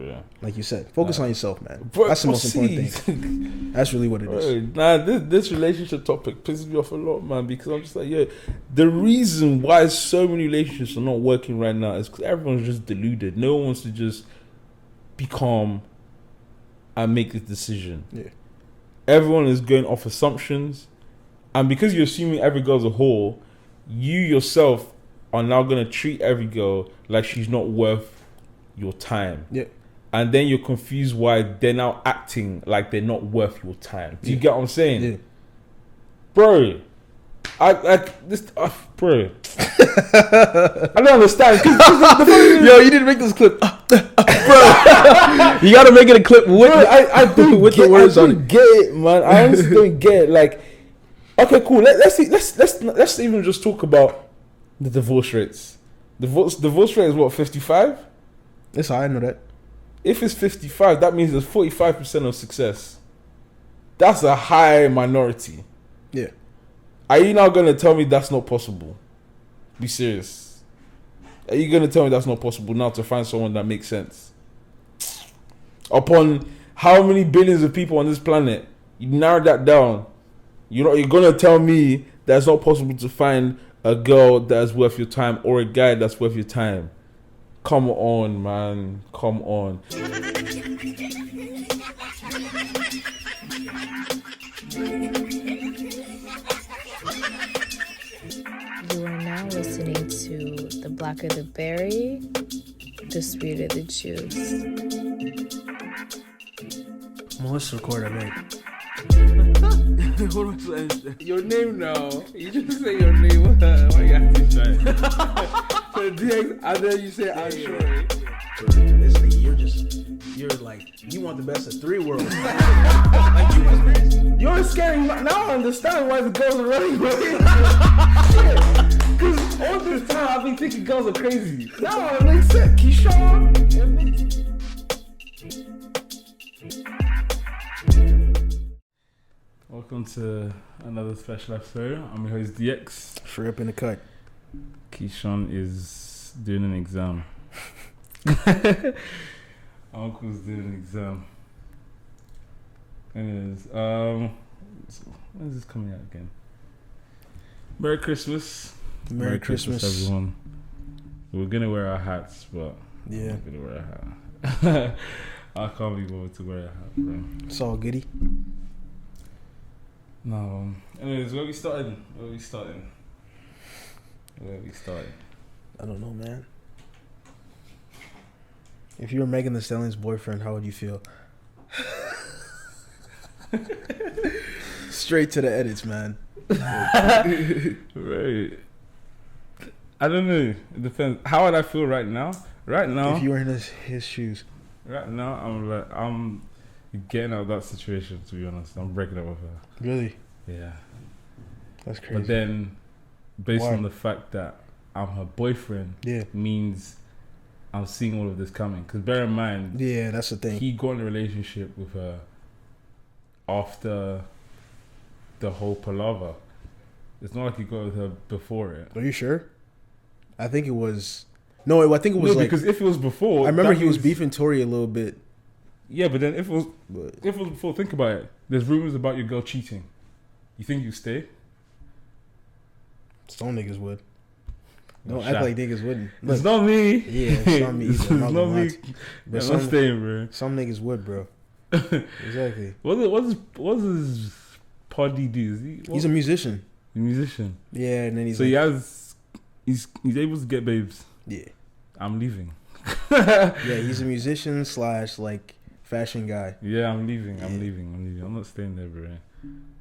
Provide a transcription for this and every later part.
bro. Like you said, focus on yourself, man. Bro, that's the most important thing. That's really what it is. Nah, this relationship topic pisses me off a lot, man, because I'm just like, yeah, the reason why so many relationships are not working right now is because everyone's just deluded. No one wants to just be calm and make this decision. Yeah. Everyone is going off assumptions, and because you're assuming every girl's a whore, you yourself are now going to treat every girl like she's not worth your time. Yeah. And then you're confused why they're now acting like they're not worth your time. Do you get what I'm saying? Yeah. Bro, bro. I don't understand. Yo, you didn't make this clip. Bro, you gotta make it a clip with, I don't with get, the words I on don't it. get it, man. I honestly don't get it. Like, okay, cool. Let's even just talk about the divorce rates. Divorce rate is what, 55? That's how I know that. If it's 55, that means there's 45% of success. That's a high minority. Yeah. Are you now going to tell me that's not possible? Be serious. Are you going to tell me that's not possible now to find someone that makes sense? Upon how many billions of people on this planet, you narrowed that down. You're going to tell me that it's not possible to find a girl that's worth your time or a guy that's worth your time. Come on, man. Come on. You are now listening to the Blacker the Berry, the sweeter the juice. Well, let's record it, right? Your name now. You just say your name. Why you have to try? And then you say, I'm sure. This nigga, you're like, you want the best of three worlds. Like, You're scary. Now I understand why the girls are running away. Because all this time I've been thinking girls are crazy. Now it makes sense. Keyshawn. It makes sense. Welcome to another special episode. I'm your host DX. straight up in the cut. Keyshawn is doing an exam. Uncle's doing an exam. Anyways, when is this coming out again? Merry Christmas. Merry Christmas, everyone. We're gonna wear our hats, but yeah, I'm gonna wear a hat. I can't be bothered to wear a hat, bro. it's all goody. No. Anyways, where we starting? I don't know, man. If you were Megan Thee Stallion's boyfriend, how would you feel? Straight to the edits, man. Right. I don't know. It depends. How would I feel right now? Right now, If you were in his shoes. right now, I'm getting out of that situation. To be honest, I'm breaking up with her. Really? Yeah. That's crazy. But then, based Why? on the fact that I'm her boyfriend, Yeah. means I'm seeing all of this coming. Because bear in mind, Yeah, that's the thing. he got in a relationship with her after the whole palaver. It's not like he got with her before it. Are you sure? I think it was... No, I think it was like... because if it was before... I remember that he was means- beefing Tori a little bit. Yeah, but then if it was But before, think about it. There's rumors about your girl cheating. You think you stay? some niggas would. Don't Shut act like niggas wouldn't. It's not me. Yeah, it's not me either. It's I'm not not gonna me. lie. Yeah, But I'm not staying, bro. some niggas would, bro. Exactly. What does his poddy do? Is he, He's a musician. a musician. Yeah, and then he's So like... he's able to get babes. Yeah. I'm leaving. Yeah, he's a musician / like fashion guy. Yeah, I'm leaving. I'm Yeah. leaving. I'm not staying there, bro.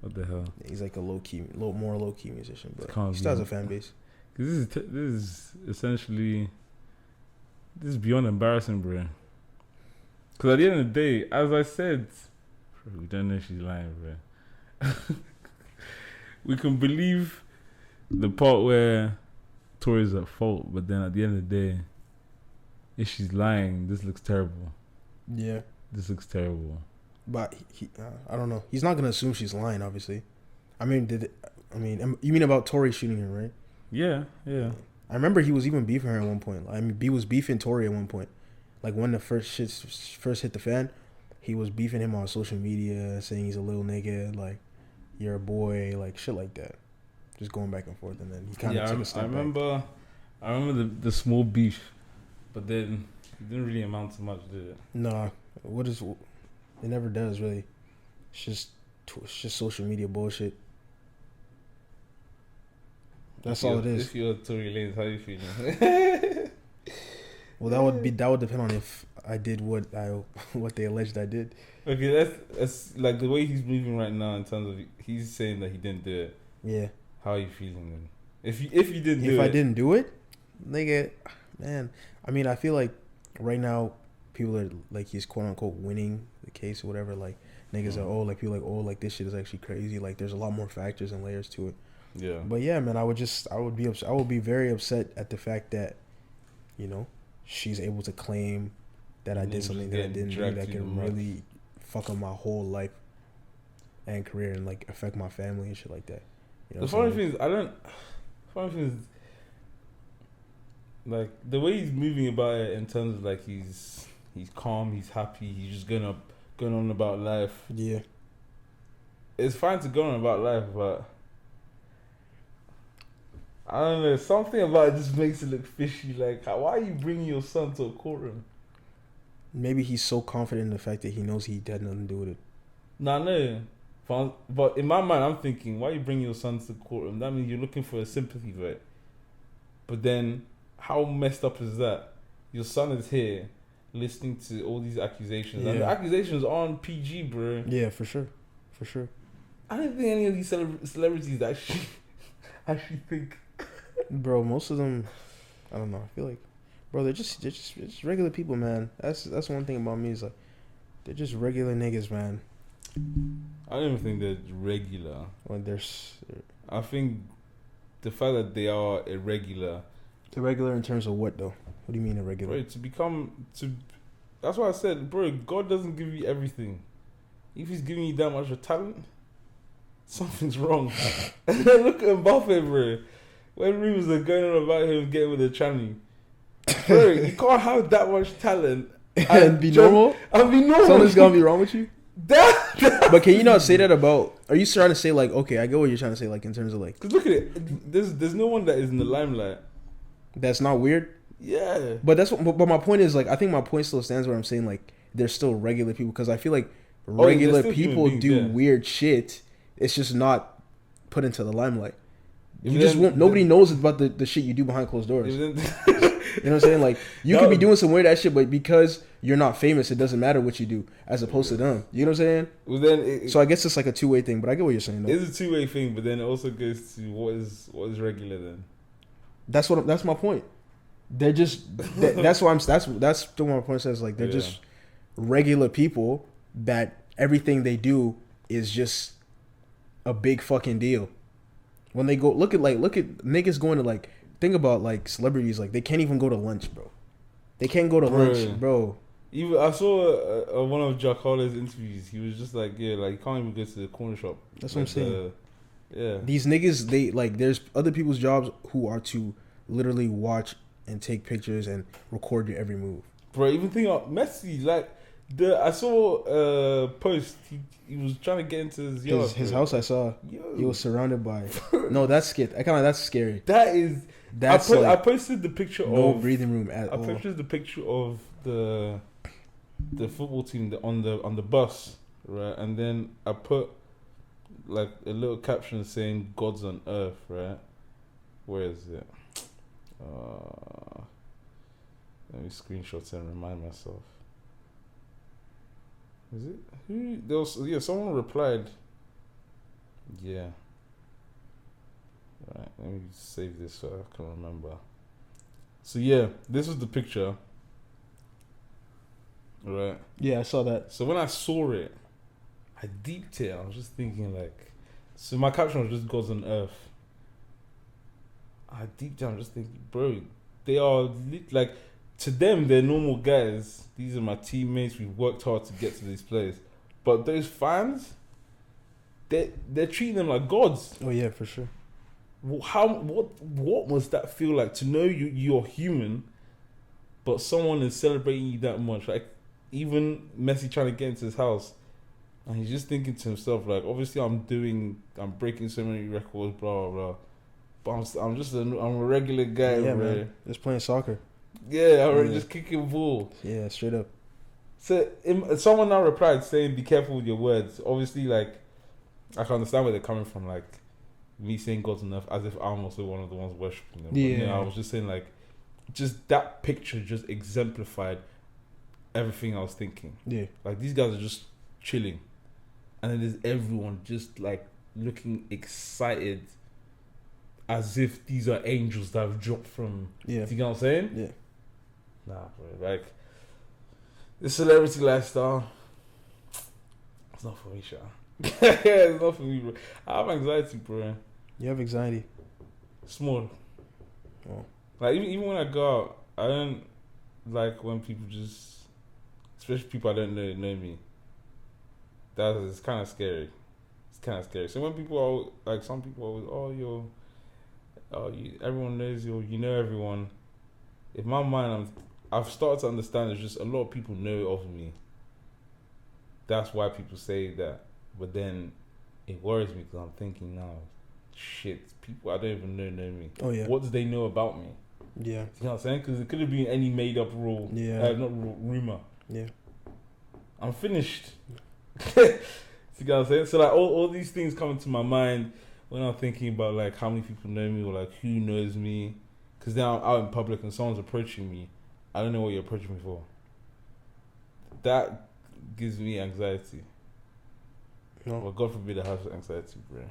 What the hell? He's like a more low key musician, but Can't he still has be. a fan base. Because this is essentially beyond embarrassing, bro. Because at the end of the day, as I said, bro, we don't know if she's lying, bro. We can believe the part where Tori's at fault, but then at the end of the day, if she's lying, this looks terrible. Yeah, This looks terrible. but he I don't know. He's not gonna assume she's lying, obviously. I mean, you mean about Tori shooting her, right? Yeah. I remember he was even beefing her at one point. I mean, he was beefing Tori at one point. like when the first hit the fan, he was beefing him on social media, saying he's a little nigga, like you're a boy, like shit like that. Just going back and forth, and then he kind of took a step I remember the small beef, but then it didn't really amount to much, did it? Nah, it never does really. It's just social media bullshit. That's all it is. If you're Tori Lanez, how you feeling? Well, that would depend on if I did what they alleged I did. Okay, that's like the way he's moving right now in terms of he's saying that he didn't do it. Yeah. How are you feeling then? If you didn't do it, if I didn't do it, nigga, man. I mean, I feel like right now people are like he's quote unquote winning the case or whatever. Like niggas are people like like this shit is actually crazy. Like there's a lot more factors and layers to it. Yeah. But yeah, man, I would be very upset at the fact that, she's able to claim that I did something that I didn't do that can really fuck up my whole life and career and like affect my family and shit like that. The funny thing is, like the way he's moving about it in terms of like he's calm, he's happy, he's just going on about life. Yeah. It's fine to go on about life, but I don't know, something about it just makes it look fishy. Like, why are you bringing your son to a courtroom? Maybe he's so confident in the fact that he knows he had nothing to do with it. Nah, no. But in my mind, I'm thinking, why are you bringing your son to the courtroom? That means you're looking for a sympathy vote. But then, how messed up is that? Your son is here, listening to all these accusations. Yeah. And the accusations are on PG, bro. Yeah, for sure. For sure. I don't think any of these celebrities actually think... Bro, most of them, I don't know. I feel like, bro, they're just regular people, man. That's one thing about me is like, they're just regular niggas, man. I don't even think they're regular. Well, I think the fact that they are irregular. Irregular in terms of what though? What do you mean irregular? Bro, that's why I said, bro, God doesn't give you everything. If He's giving you that much of talent, something's wrong. Look at Mbappe, bro. When rumors are going on about him getting with a tranny, bro, you can't have that much talent and be normal. Something's gonna be wrong with you. But can you not say that about? Are you trying to say like, okay, I get what you're trying to say, like in terms of like, because look at it, there's no one that is in the limelight. That's not weird. Yeah, but but my point is like, I think my point still stands where I'm saying like, they're still regular people because I feel like regular people do weird shit. It's just not put into the limelight. Nobody knows about the shit you do behind closed doors. You know what I'm saying? Like, you could be doing some weird ass shit, but because you're not famous, it doesn't matter what you do as opposed to them. You know what I'm saying? So I guess it's like a two-way thing, but I get what you're saying though. It's a two-way thing, but then it also goes to what is regular then. That's my point. They're just that's why that's still my point says, like, they're just regular people that everything they do is just a big fucking deal. When they go look at niggas going to like, think about like celebrities, like they can't even go to lunch, bro. They can't go to lunch, bro. Even I saw one of Jack Harlow's interviews. He was just like, like you can't even go to the corner shop. That's what I'm saying. Yeah. These niggas, they like, there's other people's jobs who are to literally watch and take pictures and record your every move. Bro, even think about Messi, like I saw a post. He was trying to get into his yard. His house. I saw. He was surrounded by. No, that's scary. That's scary. I posted the picture no of breathing room at all. I posted the picture of the football team on the bus, right? And then I put like a little caption saying "God's on earth," right? Where is it? Let me screenshot it and remind myself. Is it who? There was someone replied. Yeah. Right. Let me save this so I can remember. So yeah, this was the picture. Right. Yeah, I saw that. So when I saw it, I deeped it. I was just thinking like, so my caption was just "God's on earth." I deep down just thinking, bro, they are like, to them they're normal guys. These are my teammates. We've worked hard to get to this place, but those fans, they're treating them like gods. Oh yeah, for sure. What must that feel like to know you're human, but someone is celebrating you that much. Like, even Messi trying to get into his house, and he's just thinking to himself, like, obviously I'm breaking so many records, blah, blah, blah. But I'm a regular guy, yeah, bro. man. Just playing soccer. Yeah, I'm just kicking ball. Yeah, straight up. So someone now replied saying, "Be careful with your words." Obviously, like, I can understand where they're coming from. Like, me saying God's enough, as if I'm also one of the ones worshiping them. Yeah. But, I was just saying, like, just that picture just exemplified everything I was thinking. Yeah. Like, these guys are just chilling, and then there's everyone just like looking excited, as if these are angels that have dropped from. Yeah. Do you know what I'm saying? Yeah. Nah, bro. Like, the celebrity lifestyle, it's not for me, Sha. It's not for me, bro. I have anxiety, bro. You have anxiety? Small. Oh. Like, even when I go out, I don't like when people just, especially people I don't know me. It's kind of scary. It's kind of scary. So when people are like, some people are always, everyone knows you, you know everyone. In my mind, I've started to understand there's just a lot of people know of me. That's why people say that. But then it worries me because I'm thinking now, shit, people I don't even know me. Oh, yeah. What do they know about me? Yeah. You know what I'm saying? Because it could have been any made up rule. Yeah. Rumor. Yeah. I'm finished. You know what I'm saying? So, like, all these things come into my mind when I'm thinking about, like, how many people know me or, like, who knows me. Because now I'm out in public and someone's approaching me. I don't know what you're approaching me for. That gives me anxiety. No. Well, God forbid I have anxiety, bro.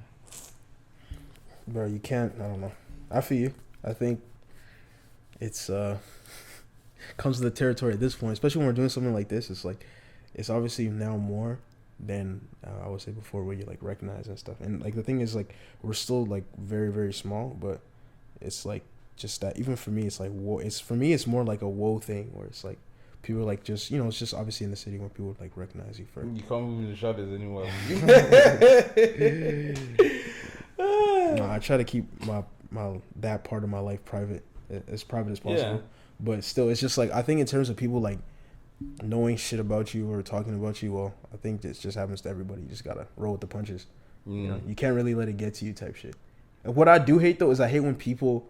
Bro, you can't. I don't know. I feel you. I think it's comes to the territory at this point, especially when we're doing something like this. It's like, it's obviously now more than I would say before, where you like recognize and stuff. And like the thing is, like, we're still like very, very small, but it's like just that. Even for me, it's like it's more like a whoa thing, where it's like people like just, it's just obviously in the city where people like recognize you for. You can't move in the shadows anymore. No, I try to keep my that part of my life private, as private as possible. Yeah. But still, it's just like, I think in terms of people like knowing shit about you or talking about you, well, I think this just happens to everybody. You just gotta roll with the punches. You can't really let it get to you type shit. And what I do hate though is I hate when people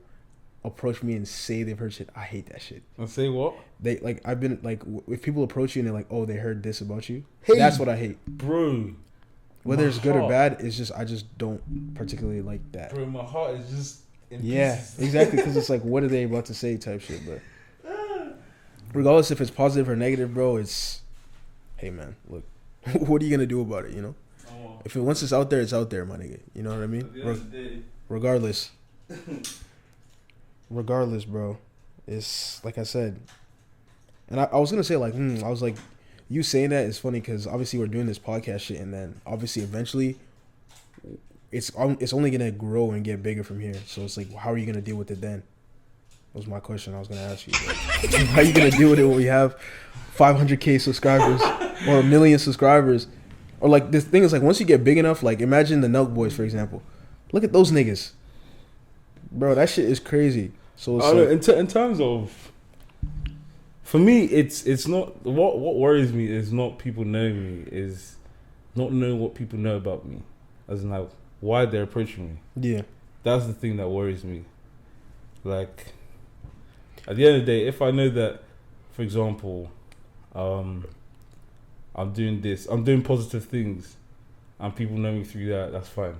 approach me and say they've heard shit. I hate that shit. And say what? They like, I've been like, if people approach you and they're like, oh, they heard this about you. Hey, that's what I hate, bro. Whether it's good or bad, it's just, I just don't particularly like that. Bro, my heart is just in pieces. Exactly, because it's like, what are they about to say type shit, but regardless if it's positive or negative, bro, it's, hey man, look, what are you gonna do about it, If once it's out there, it's out there, my nigga. You know what I mean? Regardless, bro, it's like I said, and I was gonna say like, I was like, you saying that is funny because obviously we're doing this podcast shit, and then obviously eventually it's only gonna grow and get bigger from here. So it's like, how are you gonna deal with it then? That was my question I was gonna ask you. How are you gonna deal with it when we have 500K subscribers or 1 million subscribers? Or like, the thing is, like, once you get big enough, like, imagine the Nelk Boys, for example. Look at those niggas, bro. That shit is crazy. So it's like, in terms of, for me, it's not what worries me is not people knowing me, is not knowing what people know about me, as in like why they're approaching me. Yeah, that's the thing that worries me. Like, at the end of the day, if I know that, for example, I'm doing this, I'm doing positive things, and people know me through that, that's fine.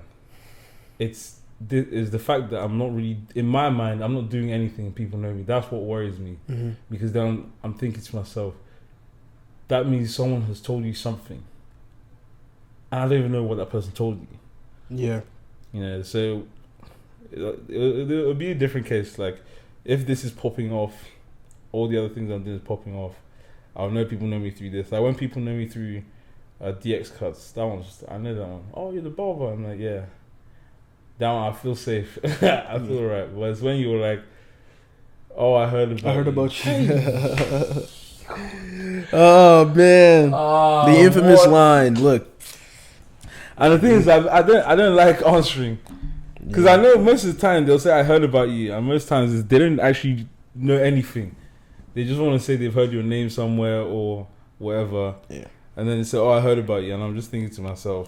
It's the fact that I'm not really, in my mind, I'm not doing anything and people know me. That's what worries me. Mm-hmm. Because then I'm thinking to myself, that means someone has told you something, and I don't even know what that person told you. Yeah. So it'll be a different case. Like, if this is popping off, all the other things I'm doing is popping off, I'll know people know me through this. Like, when people know me through DX cuts, that one's, I know that one. Oh, you're the barber. I'm like, yeah. That one, I feel safe. I feel right. But it's when you were like, oh, I heard about you. Oh, man. The infamous line. Look. And the thing is, I don't like answering. Because I know most of the time they'll say, I heard about you. And most times they don't actually know anything. they just want to say they've heard your name somewhere or whatever. Yeah. And then they say, "Oh, I heard about you," and I'm just thinking to myself,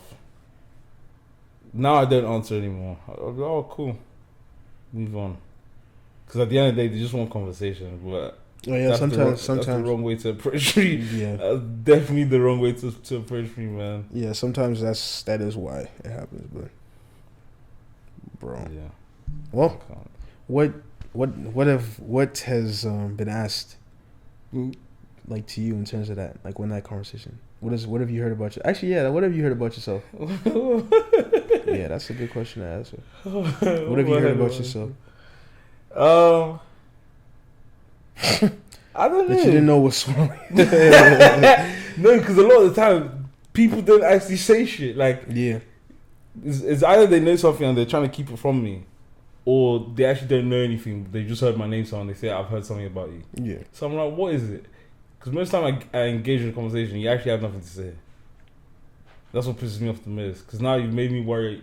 now I don't answer anymore. I'll be, oh, cool, move on. Because at the end of the day, they just want conversation. But sometimes that's the wrong way to approach me. Yeah, that's definitely the wrong way to approach me, man. Yeah, sometimes that is why it happens. But bro, yeah. Well, what has been asked, like, to you in terms of that, like, when that conversation? What have you heard about you? Actually, yeah, what have you heard about yourself? Yeah, that's a good question to answer. What have you heard about yourself? I don't know. That you didn't know was swirling. No, because a lot of the time people don't actually say shit. Like, yeah, it's either they know something and they're trying to keep it from me, or they actually don't know anything. They just heard my name, so they say, "I've heard something about you." Yeah. So I'm like, what is it? Because most time I engage in a conversation, you actually have nothing to say. That's what pisses me off the most. Because now you've made me worry,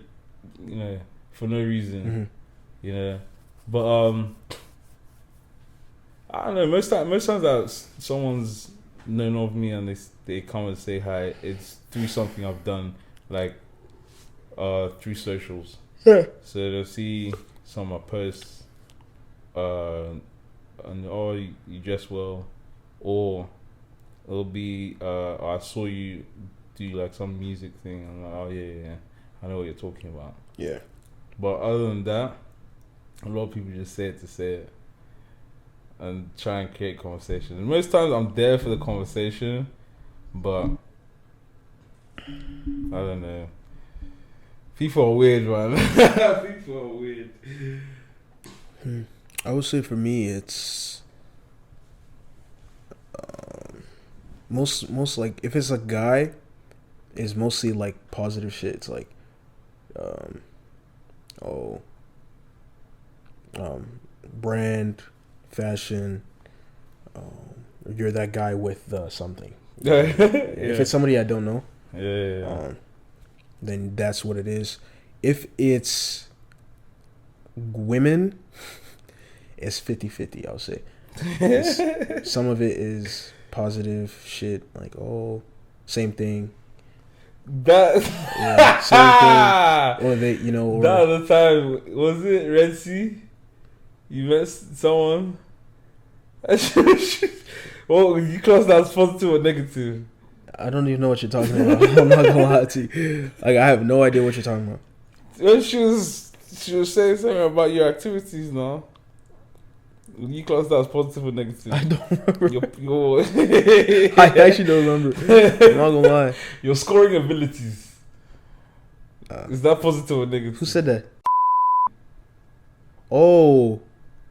for no reason. Mm-hmm. But I don't know. Most times that someone's known of me and they come and say hi, it's through something I've done, like through socials. Yeah. So they'll see some of my posts, and you dress well, or it'll be I saw you do like some music thing. I'm like, oh yeah, I know what you're talking about. Yeah. But other than that, a lot of people just say it to say it and try and create conversation. And most times I'm there for the conversation, but I don't know. People are weird, man. People are weird. I would say for me, it's most like, if it's a guy, it's mostly like positive shit. It's like, brand, fashion. You're that guy with something. Yeah. If it's somebody I don't know, then that's what it is. If it's women, it's 50-50, I'll say. Some of it is positive shit, like, oh, same thing. Same thing. Or they, or that other time, was it Red Sea? You met someone? Well, you class that as positive or negative? I don't even know what you're talking about. I'm not gonna lie to you. Like, I have no idea what you're talking about. Well, she was saying something about your activities now. You class that as positive or negative? I don't remember. I actually don't remember. I'm not gonna lie. Your scoring abilities. Is that positive or negative? Who said that? Oh,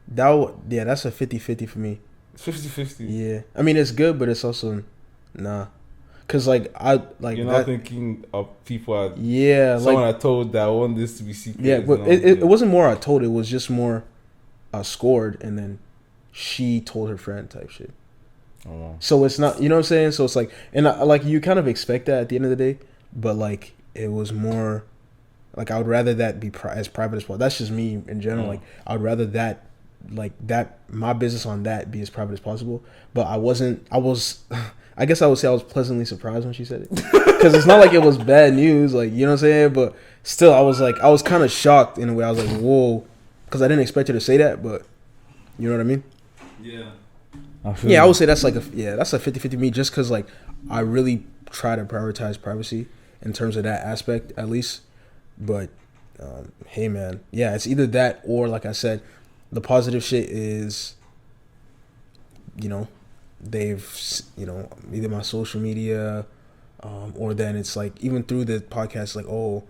that's a 50-50 for me. It's 50-50. Yeah, I mean, it's good, but it's also nah. Cause like you're not thinking of people. Someone I told that I want this to be secret. Yeah, but it wasn't more I told. It was just more I scored and then she told her friend type shit. Oh, wow. So it's not, you know what I'm saying? So it's like, and like, you kind of expect that at the end of the day, but like, it was more like, I would rather that be as private as possible. That's just me in general. Like, I would rather that, like, that my business on that be as private as possible. But I guess I would say I was pleasantly surprised when she said it, because it's not like it was bad news, like, you know what I'm saying? But still, I was kind of shocked in a way. I was like, whoa, because I didn't expect her to say that, but you know what I mean? Yeah. I would say that's like a 50-50 me, just because like I really try to prioritize privacy in terms of that aspect at least. But hey man, yeah, it's either that or, like I said, the positive shit is, they've, either my social media, or then it's like, even through the podcast, like, oh,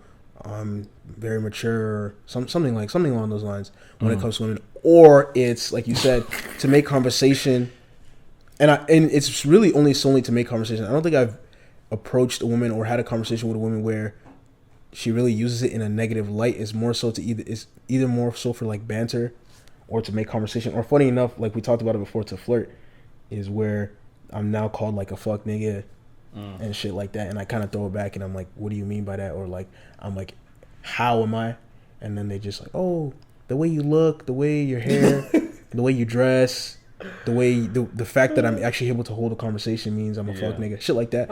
I'm very mature, something along those lines when it comes to women. Or it's like you said, to make conversation, and it's really only solely to make conversation. I don't think I've approached a woman or had a conversation with a woman where she really uses it in a negative light. It's more so either more so for like banter, or to make conversation, or funny enough, like we talked about it before, to flirt, is where I'm now called like a fuck nigga and shit like that, and I kind of throw it back and I'm like, what do you mean by that? Or like, I'm like, how am I? And then they just like, oh, the way you look, the way your hair, the way you dress, the fact that I'm actually able to hold a conversation means I'm a fuck nigga. Shit like that.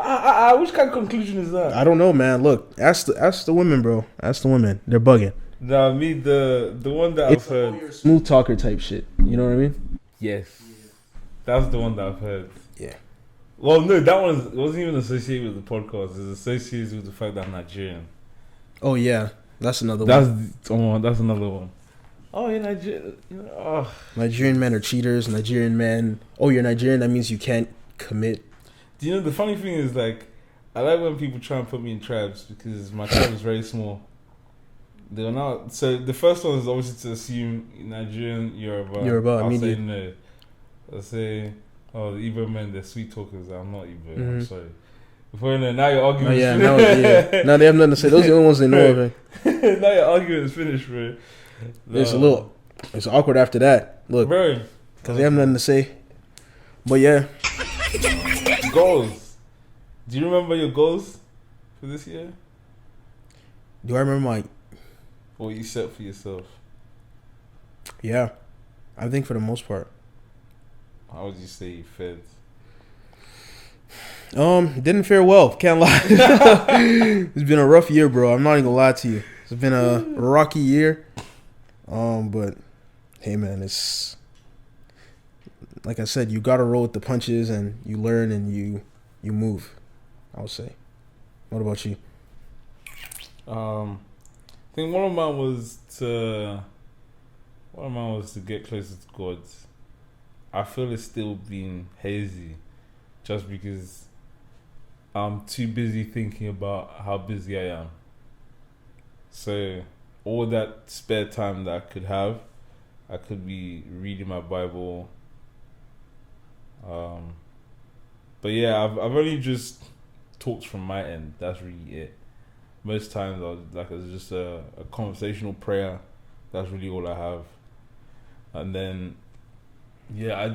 Which kind of conclusion is that? I don't know, man. Look, ask the women, bro. Ask the women. They're bugging. Nah, me the one that I've heard. Smooth talker type shit. You know what I mean? Yes. That's the one that I've heard. Yeah. Well, no, that one wasn't even associated with the podcast. It's associated with the fact that I'm Nigerian. Oh yeah, that's another one. That's another one. Oh, you're Nigerian. Nigerian men are cheaters. Nigerian men. Oh, you're Nigerian. That means you can't commit. Do you know the funny thing is, like, I like when people try and put me in tribes because my tribe is very small. They're not. So the first one is obviously to assume Nigerian, Yoruba. I'll say no. I'll say, oh, the Igbo men, they're sweet talkers. I'm not Igbo. Mm-hmm. I'm sorry. Before now your argument is finished. Now they have nothing to say. Those are the only ones they know of it. Now your argument is finished, bro. No. It's awkward after that. Look, bro, because they have nothing to say. But yeah. Goals. Do you remember your goals for this year? Do I remember what you set for yourself? Yeah, I think for the most part. How would you say you fared? Didn't fare well. Can't lie. It's been a rough year, bro. I'm not even gonna lie to you. It's been a rocky year. But hey, man, it's like I said. You gotta roll with the punches, and you learn, and you move. I would say. What about you? I think one of mine was to get closer to God. I feel it's still been hazy, just because I'm too busy thinking about how busy I am. So all that spare time that I could have, I could be reading my Bible. But yeah, I've only just talked from my end. That's really it. Most times it's just a conversational prayer. That's really all I have. And then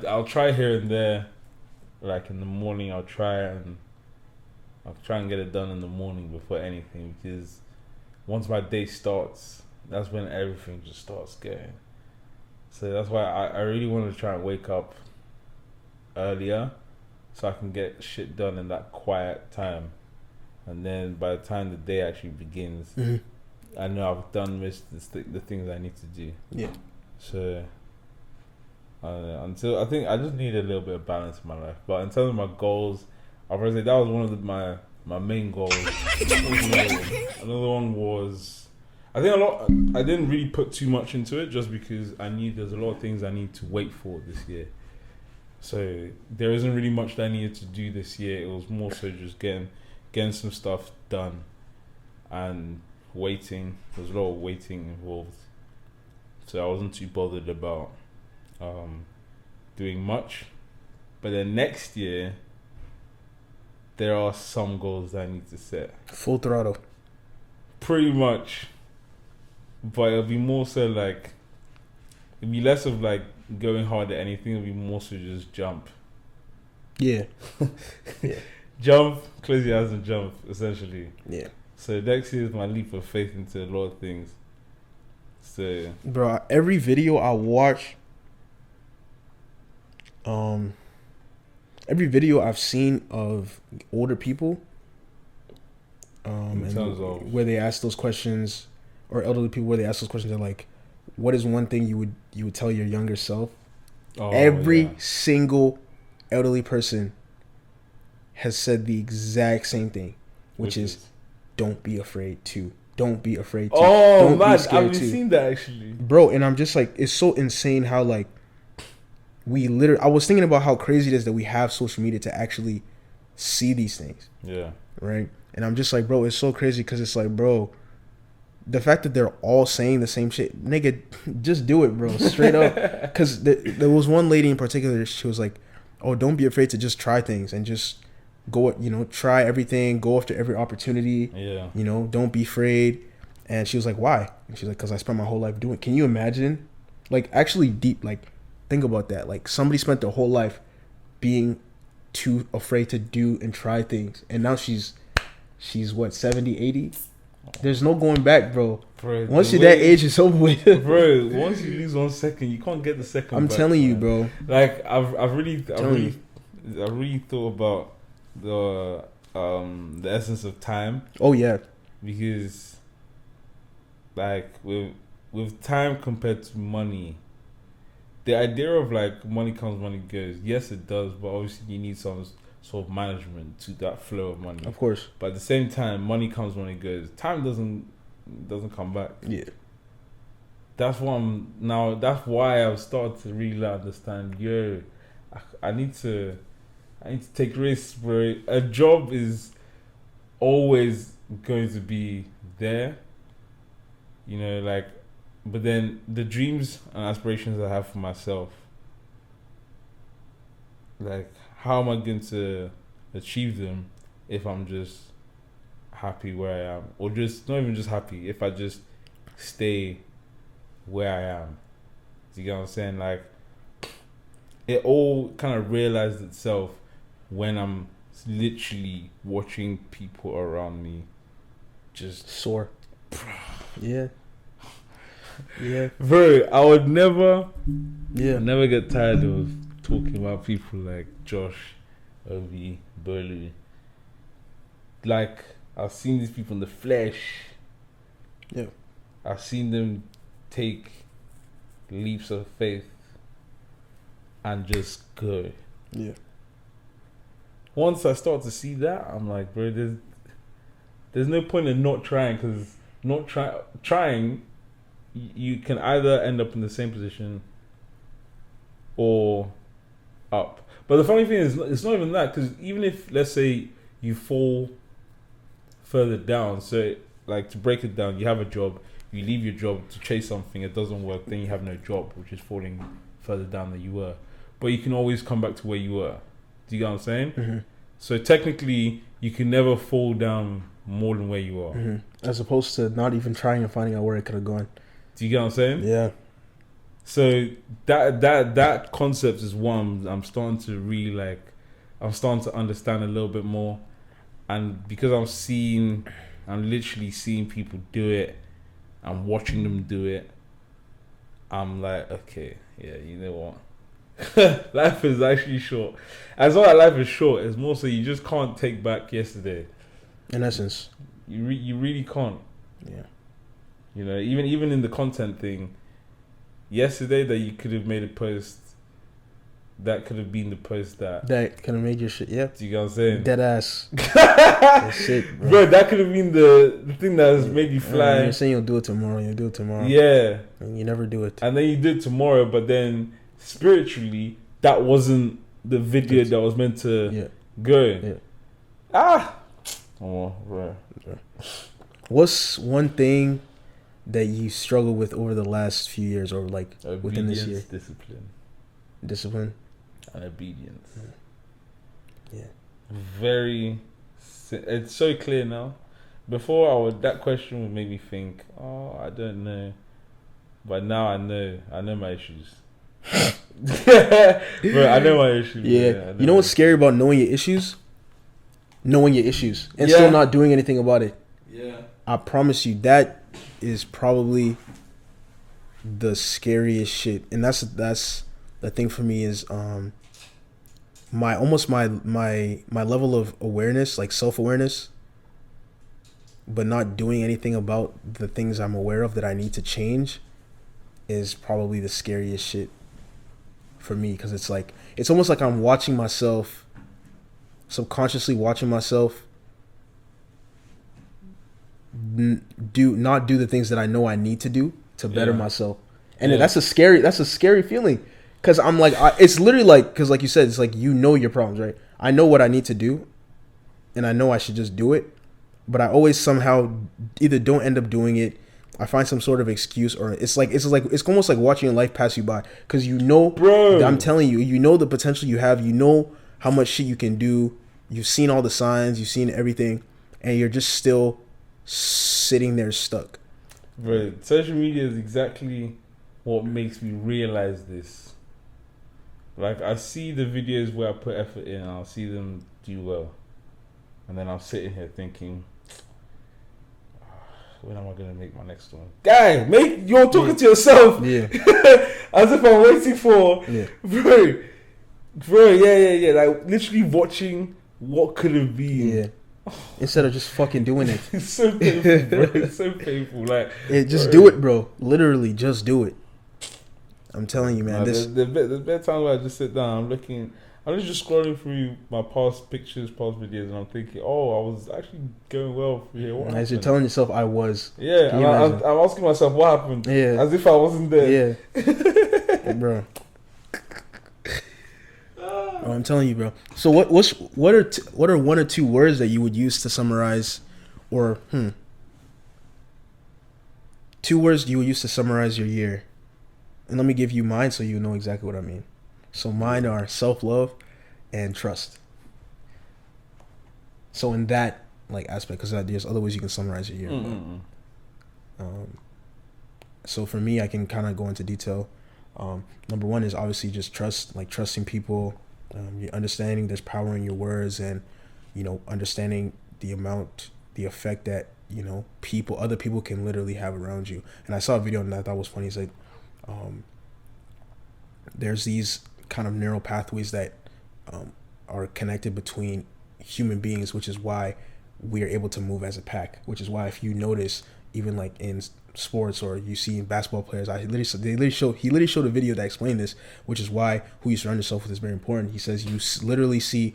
I'll try here and there. Like in the morning, I'll try and get it done in the morning before anything, because once my day starts, that's when everything just starts going. So that's why I really want to try and wake up earlier so I can get shit done in that quiet time. And then by the time the day actually begins, I know I've done most of the things I need to do. Yeah. So until I think I just need a little bit of balance in my life. But in terms of my goals, I'll probably say that was one of my main goals. Another one was, I think I didn't really put too much into it, just because I knew there's a lot of things I need to wait for this year. So there isn't really much that I needed to do this year. It was more so just getting some stuff done and waiting. There's a lot of waiting involved. So I wasn't too bothered about doing much. But then next year, there are some goals that I need to set. Full throttle. Pretty much. But it'll be more so like, it'll be less of like going hard at anything. It'll be more so just jump. Yeah. Yeah. Jump, close your eyes and jump, essentially. Yeah. So next year is my leap of faith into a lot of things. So, bro, every video I watch, every video I've seen of older people, where they ask those questions, or elderly people where they ask those questions, they're like, "What is one thing you would tell your younger self?" Every single elderly person has said the exact same thing, which is don't be afraid to. Don't be afraid to. Oh, don't man, be scared I've seen that actually. Bro, and I'm just like, it's so insane how like I was thinking about how crazy it is that we have social media to actually see these things. Yeah. Right? And I'm just like, bro, it's so crazy because it's like, bro, the fact that they're all saying the same shit, nigga, just do it, bro, straight up. Because there was one lady in particular, she was like, oh, don't be afraid to just try things and just go, try everything, go after every opportunity. Yeah. Don't be afraid. And she was like, why? And she's like, because I spent my whole life doing it. Can you imagine? Like, actually deep, like, think about that. Like, somebody spent their whole life being too afraid to do and try things. And now she's what, 70, 80? There's no going back, bro. Bro, once you're that age, it's over with. Bro, once you lose 1 second, you can't get the second. I'm back, telling you, man. bro. Like I really thought about the essence of time. Oh yeah. Because like with time compared to money, the idea of like money comes, money goes. Yes, it does, but obviously you need some sort of management to that flow of money. Of course. But at the same time, money comes, money goes. Time doesn't come back. Yeah. That's why I've started to really understand. I need to take risks, bro. A job is always going to be there, you know, like, but then the dreams and aspirations I have for myself, like, how am I going to achieve them if I'm just happy where I am, or just not even just happy, if I just stay where I am? Do you get what I'm saying? Like, it all kind of realized itself when I'm literally watching people around me just soar. Yeah. Yeah. Bro, I would never get tired of talking about people like Josh, Obi, Burley. Like, I've seen these people in the flesh. Yeah. I've seen them take leaps of faith and just go. Yeah. Once I start to see that, I'm like, bro, there's no point in not trying, because trying, you can either end up in the same position or up. But the funny thing is, it's not even that, because even if, let's say, you fall further down, so like, to break it down, you have a job, you leave your job to chase something, it doesn't work, then you have no job, which is falling further down than you were. But you can always come back to where you were. Do you get what I'm saying? Mm-hmm. So technically, you can never fall down more than where you are. Mm-hmm. As opposed to not even trying and finding out where it could have gone. Do you get what I'm saying? Yeah. So that concept is one I'm starting to really like. I'm starting to understand a little bit more, and because I'm literally seeing people do it, I'm watching them do it. I'm like, okay, yeah, you know what? Life is actually short. As well as life is short, it's more so you just can't take back yesterday. In essence, you really can't. Yeah. You know, even in the content thing, yesterday that you could have made a post, that could have been the post that could have made your shit. Yeah. Do you get what I'm saying? Dead ass. That's it, bro. That could have been the thing that has made you fly. You're saying you'll do it tomorrow. You'll do it tomorrow. Yeah. And you never do it. And then you do it tomorrow, but then spiritually, that wasn't the video that was meant to go. Yeah. Oh, right. What's one thing that you struggle with over the last few years, or like within this year? Discipline and obedience. Yeah. It's so clear now. Before that question would make me think, oh, I don't know, but now I know my issues. Bro, I know my issues. Yeah. You know what's scary about knowing your issues? Knowing your issues and still not doing anything about it. Yeah. I promise you, that is probably the scariest shit. And that's the thing for me is my level of awareness, like self-awareness, but not doing anything about the things I'm aware of that I need to change, is probably the scariest shit for me, because it's almost like I'm watching myself, subconsciously watching myself not do the things that I know I need to do to better myself, and that's a scary feeling, because I'm like, it's literally like, because like you said, it's like, you know your problems, right? I know what I need to do, and I know I should just do it, but I always somehow either don't end up doing it. I find some sort of excuse, or it's almost like watching your life pass you by, because you know, bro, I'm telling you, you know the potential you have, you know how much shit you can do, you've seen all the signs, you've seen everything, and you're just still sitting there stuck. Bro, social media is exactly what makes me realize this. Like, I see the videos where I put effort in, and I'll see them do well, and then I'm sitting here thinking, when am I gonna make my next one? Guy, you're talking to yourself. Yeah. As if I'm waiting for. Yeah. Bro, yeah. Like literally watching what could have been. Yeah. Instead of just fucking doing it. It's so painful, bro. It's so painful. Like, just do it, bro. Literally, just do it. I'm telling you, man. There's better times where I just sit down. I'm just scrolling through my past pictures, past videos, and I'm thinking, oh, I was actually going well for here. What As you're telling yourself, I was. Yeah, and I'm asking myself, what happened? Yeah. As if I wasn't there. Yeah. Bro. Oh, I'm telling you, bro. So what are one or two words that you would use to summarize, or 2 words you would use to summarize your year? And let me give you mine so you know exactly what I mean. So mine are self-love and trust. So in that aspect, because there's other ways you can summarize your year. So for me, I can kind of go into detail. Number 1 is obviously just trust, trusting people. You're understanding there's power in your words, and understanding the effect that other people can literally have around you. And I saw a video on that I thought was funny. It's like there's these kind of neural pathways that are connected between human beings, which is why we are able to move as a pack. Which is why, if you notice, even in sports, or you see in basketball players, he literally showed a video that explained this, which is why who you surround yourself with is very important. He says you literally see,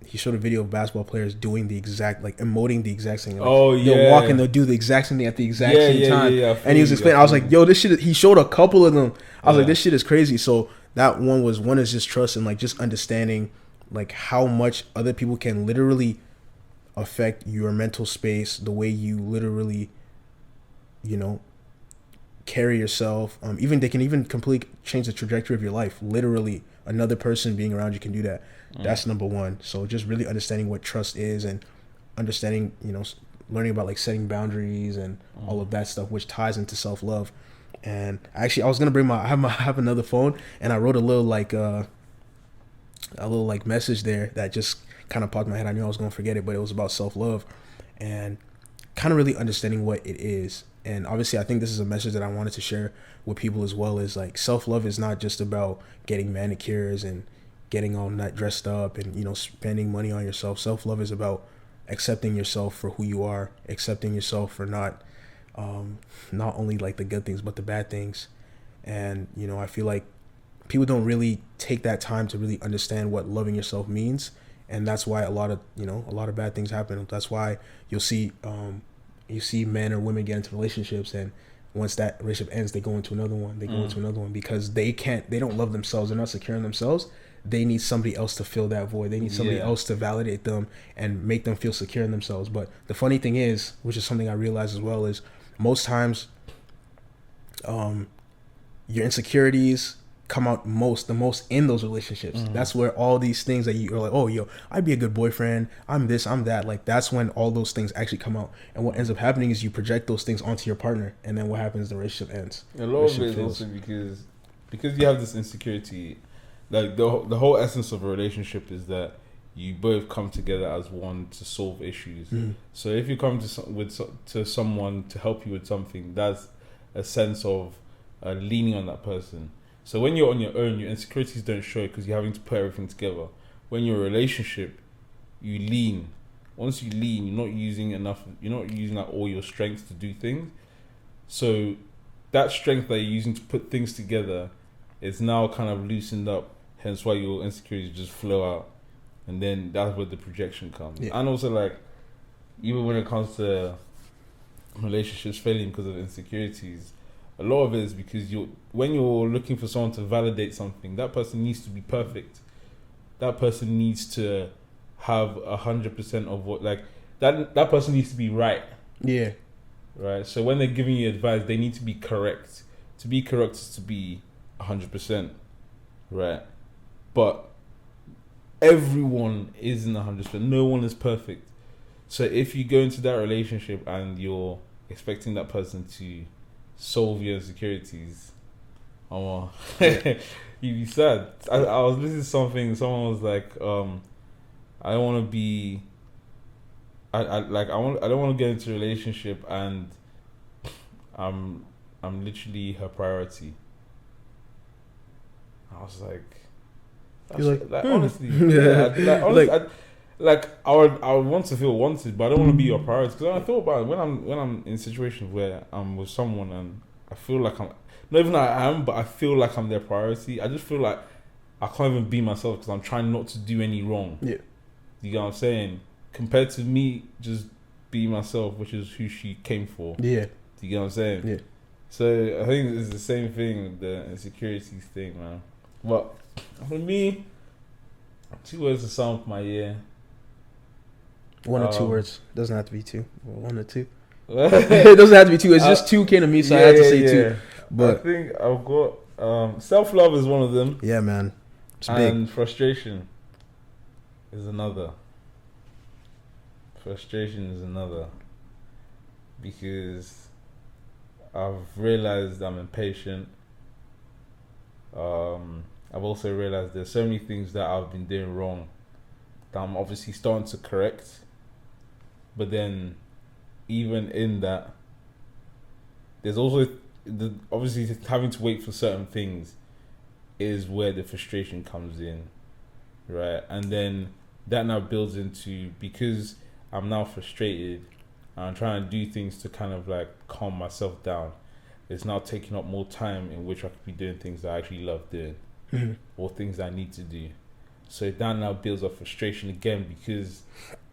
he showed a video of basketball players doing the exact, emoting the exact same. They'll walk and they'll do the exact same thing at the exact same time. And he was explaining, I was like, yo, this shit. He showed a couple of them. I was like, this shit is crazy. So that one is just trust, and just understanding how much other people can literally affect your mental space, the way you literally carry yourself. They can completely change the trajectory of your life. Literally, another person being around you can do that. That's number 1. So just really understanding what trust is, and understanding, learning about setting boundaries and all of that stuff, which ties into self-love. And actually, I was gonna bring I have another phone, and I wrote a little message there that just kind of popped in my head. I knew I was gonna forget it, but it was about self-love and kind of really understanding what it is. And obviously, I think this is a message that I wanted to share with people as well. Is self-love is not just about getting manicures and getting all dressed up and spending money on yourself. Self-love is about accepting yourself for who you are, accepting yourself for not only the good things but the bad things. And I feel like people don't really take that time to really understand what loving yourself means, and that's why a lot of bad things happen. That's why you'll see men or women get into relationships, and once that relationship ends, they go into another one. Because they don't love themselves. They're not secure in themselves. They need somebody else to fill that void. They need somebody else to validate them and make them feel secure in themselves. But the funny thing is, which is something I realized as well, is most times your insecurities come out the most in those relationships. That's where all these things that you're like, oh, yo, I'd be a good boyfriend, I'm this, I'm that, that's when all those things actually come out. And what ends up happening is you project those things onto your partner, and then what happens, the relationship ends. A lot of it is also because you have this insecurity. The whole essence of a relationship is that you both come together as one to solve issues. So if you come to someone to help you with something, that's a sense of leaning on that person. So when you're on your own, your insecurities don't show because you're having to put everything together. When you're in a relationship, you lean. Once you lean, you're not using all your strength to do things. So that strength that you're using to put things together is now kind of loosened up. Hence why your insecurities just flow out. And then that's where the projection comes. Yeah. And also even when it comes to relationships failing because of insecurities, a lot of it is because when you're looking for someone to validate something, that person needs to be perfect. That person needs to have 100% of what that person needs to be right. Yeah. Right. So when they're giving you advice, they need to be correct. To be correct is to be 100%. Right. But everyone isn't 100%. No one is perfect. So if you go into that relationship and you're expecting that person to solve your insecurities, you'd be sad. I was listening to something. Someone was like, I don't want to be I don't want to get into a relationship and I'm literally her priority. I was like, honestly, yeah, I would want to feel wanted, but I don't want to be your priority. Because I thought about it, when I'm in situations where I'm with someone and I feel like I'm not even I am, but I feel like I'm their priority. I just feel like I can't even be myself because I'm trying not to do any wrong. Yeah, you get what I'm saying? Compared to me just be myself, which is who she came for. Yeah, you get what I'm saying? Yeah. So I think it's the same thing with the insecurities thing, man. But for me, 2 words to sum up my year. 1 or 2 words. Doesn't have to be 2. Well, 1 or 2. It doesn't have to be 2. It's just 2 came to me, so I had to say 2. But I think I've got self-love is one of them. Yeah, man. It's and big. frustration is another. Frustration is another. Because I've realized I'm impatient. I've also realized there's so many things that I've been doing wrong that I'm obviously starting to correct. But then, even in that, there's also obviously having to wait for certain things is where the frustration comes in, right? And then that now builds into, because I'm now frustrated and I'm trying to do things to kind of like calm myself down. It's now taking up more time in which I could be doing things that I actually love doing, or things that I need to do. So that now builds up frustration again because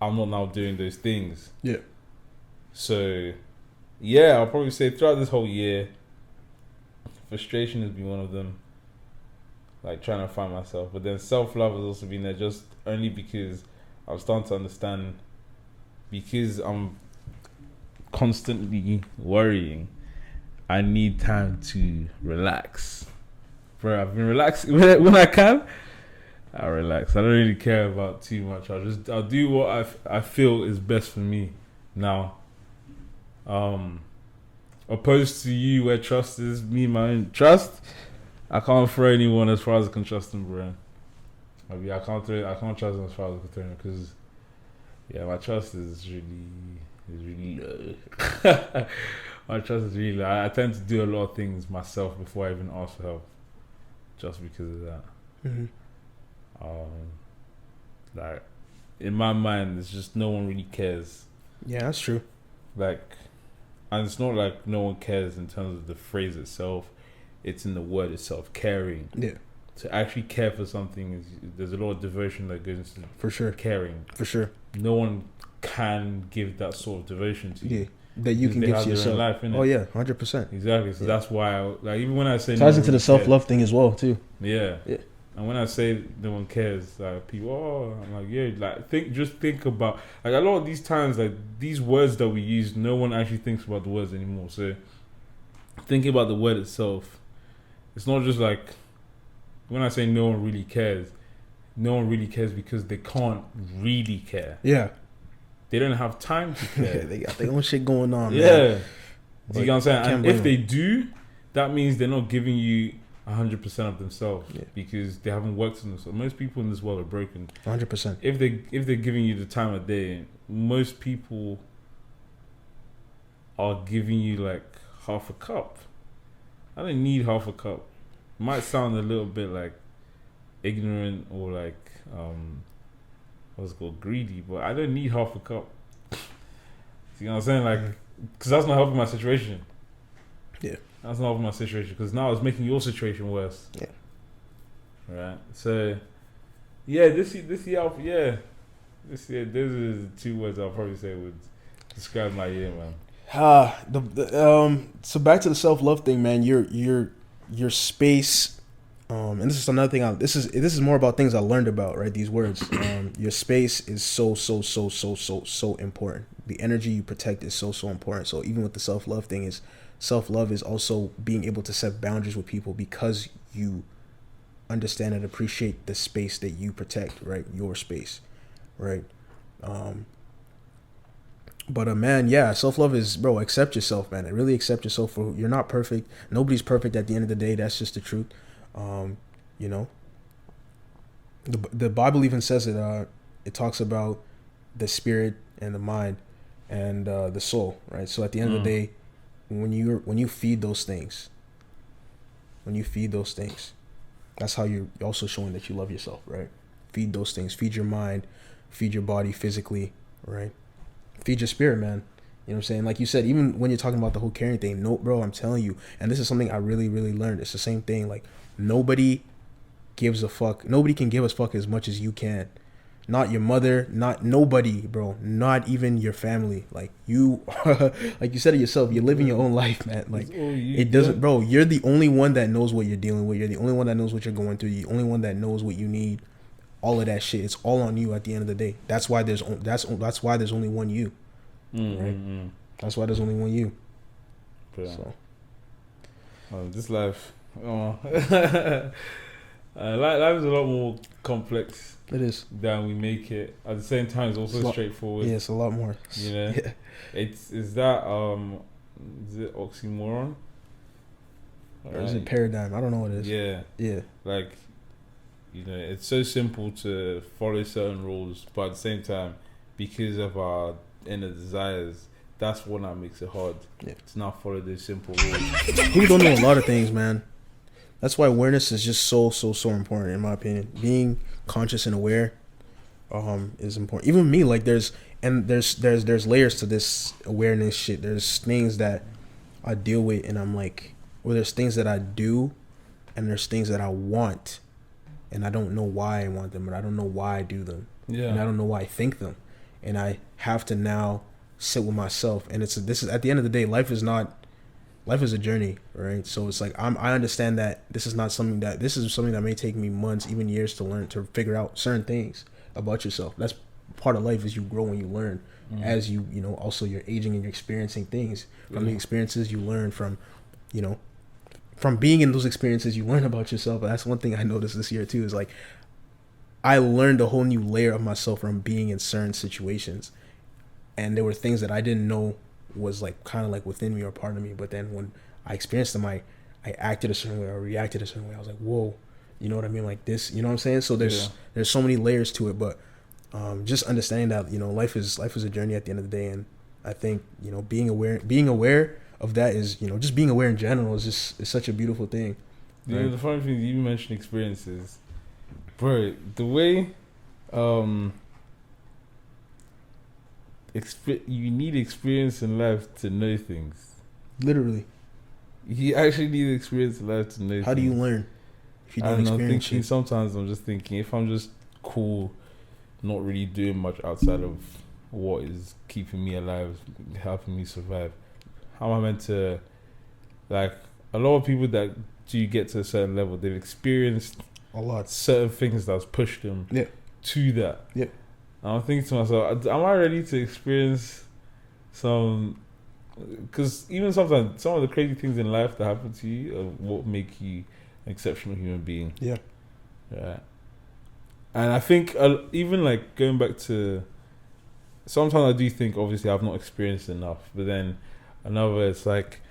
I'm not now doing those things. Yeah. So, yeah, I'll probably say throughout this whole year, frustration has been one of them. Like trying to find myself. But then self-love has also been there just only because I'm starting to understand, because I'm constantly worrying, I need time to relax. Bro, I've been relaxing when I can. I relax. I don't really care about too much. I'll do what I feel is best for me now. Opposed to you, where trust is me, my own trust. I can't throw anyone as far as I can trust them, bro. I can't trust them as far as I can throw them because, yeah, my trust is really low. My trust is really low. I tend to do a lot of things myself before I even ask for help, just because of that. Mm-hmm. Like in my mind, it's just no one really cares. Yeah, that's true. Like, and it's not like no one cares in terms of the phrase itself. It's in the word itself, caring. Yeah. To actually care for something there's a lot of devotion that goes into for sure caring. For sure. No one can give that sort of devotion to you. That you can give to yourself. Life, oh yeah, 100%. Exactly. So that's why like even when I say ties into the self-love thing as well too. Yeah. And when I say no one cares, like people, I'm like, yeah, like think about, like a lot of these times, like these words that we use, no one actually thinks about the words anymore. So thinking about the word itself, it's not just like when I say no one really cares because they can't really care. Yeah. They don't have time to care. They got their own shit going on. Yeah. Man. Do you get what I'm saying? And if they do, that means they're not giving you 100% of themselves because they haven't worked on themselves. Most people in this world are broken. 100%. If they're giving you the time of day, most people are giving you like half a cup. I don't need half a cup. It might sound a little bit like ignorant or like what's it called, greedy, but I don't need half a cup. You know what I'm saying? Like, because that's not helping my situation. Yeah. That's not helping my situation because now it's making your situation worse. Yeah. Right. So, yeah, this year, those are the 2 words I'll probably say would describe my year, man. So back to the self-love thing, man. Your space, and this is another thing. This is more about things I learned about, right? These words. Your space is so important. The energy you protect is so important. So even with the self-love thing, self-love is also being able to set boundaries with people because you understand and appreciate the space that you protect, right? Your space, right? But man, yeah, self-love is, bro, accept yourself, man. Really accept yourself. You're not perfect. Nobody's perfect at the end of the day. That's just the truth. You know, the Bible even says it. It talks about the spirit and the mind and the soul, right? So at the end of the day, when you feed those things, that's how you're also showing that you love yourself, right? Feed those things. Feed your mind. Feed your body physically, right? Feed your spirit, man. You know what I'm saying? Like you said, even when you're talking about the whole caring thing, no, bro, I'm telling you, and this is something I really, really learned. It's the same thing. Like, nobody gives a fuck. Nobody can give a fuck as much as you can. Not your mother, not nobody, bro. Not even your family. Like, you, like you said it yourself, you're living your own life, man. Like, it doesn't, bro. You're the only one that knows what you're dealing with. You're the only one that knows what you're going through. You're the only one that knows what you need. All of that shit. It's all on you at the end of the day. That's why there's only one you. Right? That's why there's only one you. Yeah. So, this life, life is a lot more complex. It is than we make it. At the same time, it's also straightforward. Yeah, it's a lot more. You know, yeah. Is it oxymoron? Or is it paradigm? I don't know what it is. Yeah. Like, you know, it's so simple to follow certain rules, but at the same time, because of our inner desires, that's what now makes it hard. Yeah. To not follow those simple rules. People don't know a lot of things, man. That's why awareness is just so important, in my opinion. Being conscious and aware is important. Even me, like, there's layers to this awareness shit. There's things that I deal with and I'm like, or there's things that I do and there's things that I want and I don't know why I want them, and I don't know why I do them. Yeah. And I don't know why I think them. And I have to now sit with myself. And this is at the end of the day, life is a journey, right? So it's like I understand that this is something that may take me months, even years to learn, to figure out certain things about yourself. That's part of life, is you grow and you learn as you know, also you're aging and you're experiencing things. From the experiences you learn from being in those experiences, you learn about yourself. But that's one thing I noticed this year too, is like I learned a whole new layer of myself from being in certain situations. And there were things that I didn't know was like kind of like within me or part of me, but then when I experienced them, I acted a certain way or reacted a certain way. I was like, whoa, you know what I mean? Like this, you know what I'm saying? So there's so many layers to it, but just understanding that, you know, life is a journey at the end of the day. And I think, you know, being aware of that is, you know, just being aware in general is such a beautiful thing. You know, the funny thing is, you mentioned experiences, bro. The way you need experience in life to know things. Literally, you actually need experience in life to know. How do you learn if you don't experience it? Sometimes I'm just thinking, if I'm just cool, not really doing much outside of what is keeping me alive, helping me survive, how am I meant to, like, a lot of people that do get to a certain level, they've experienced a lot, certain things that's pushed them to that. Yeah. I'm thinking to myself, am I ready to experience some? Because even sometimes, some of the crazy things in life that happen to you are what make you an exceptional human being. Yeah. Yeah. And I think even like going back to, sometimes I do think obviously I've not experienced enough, but then another, it's like,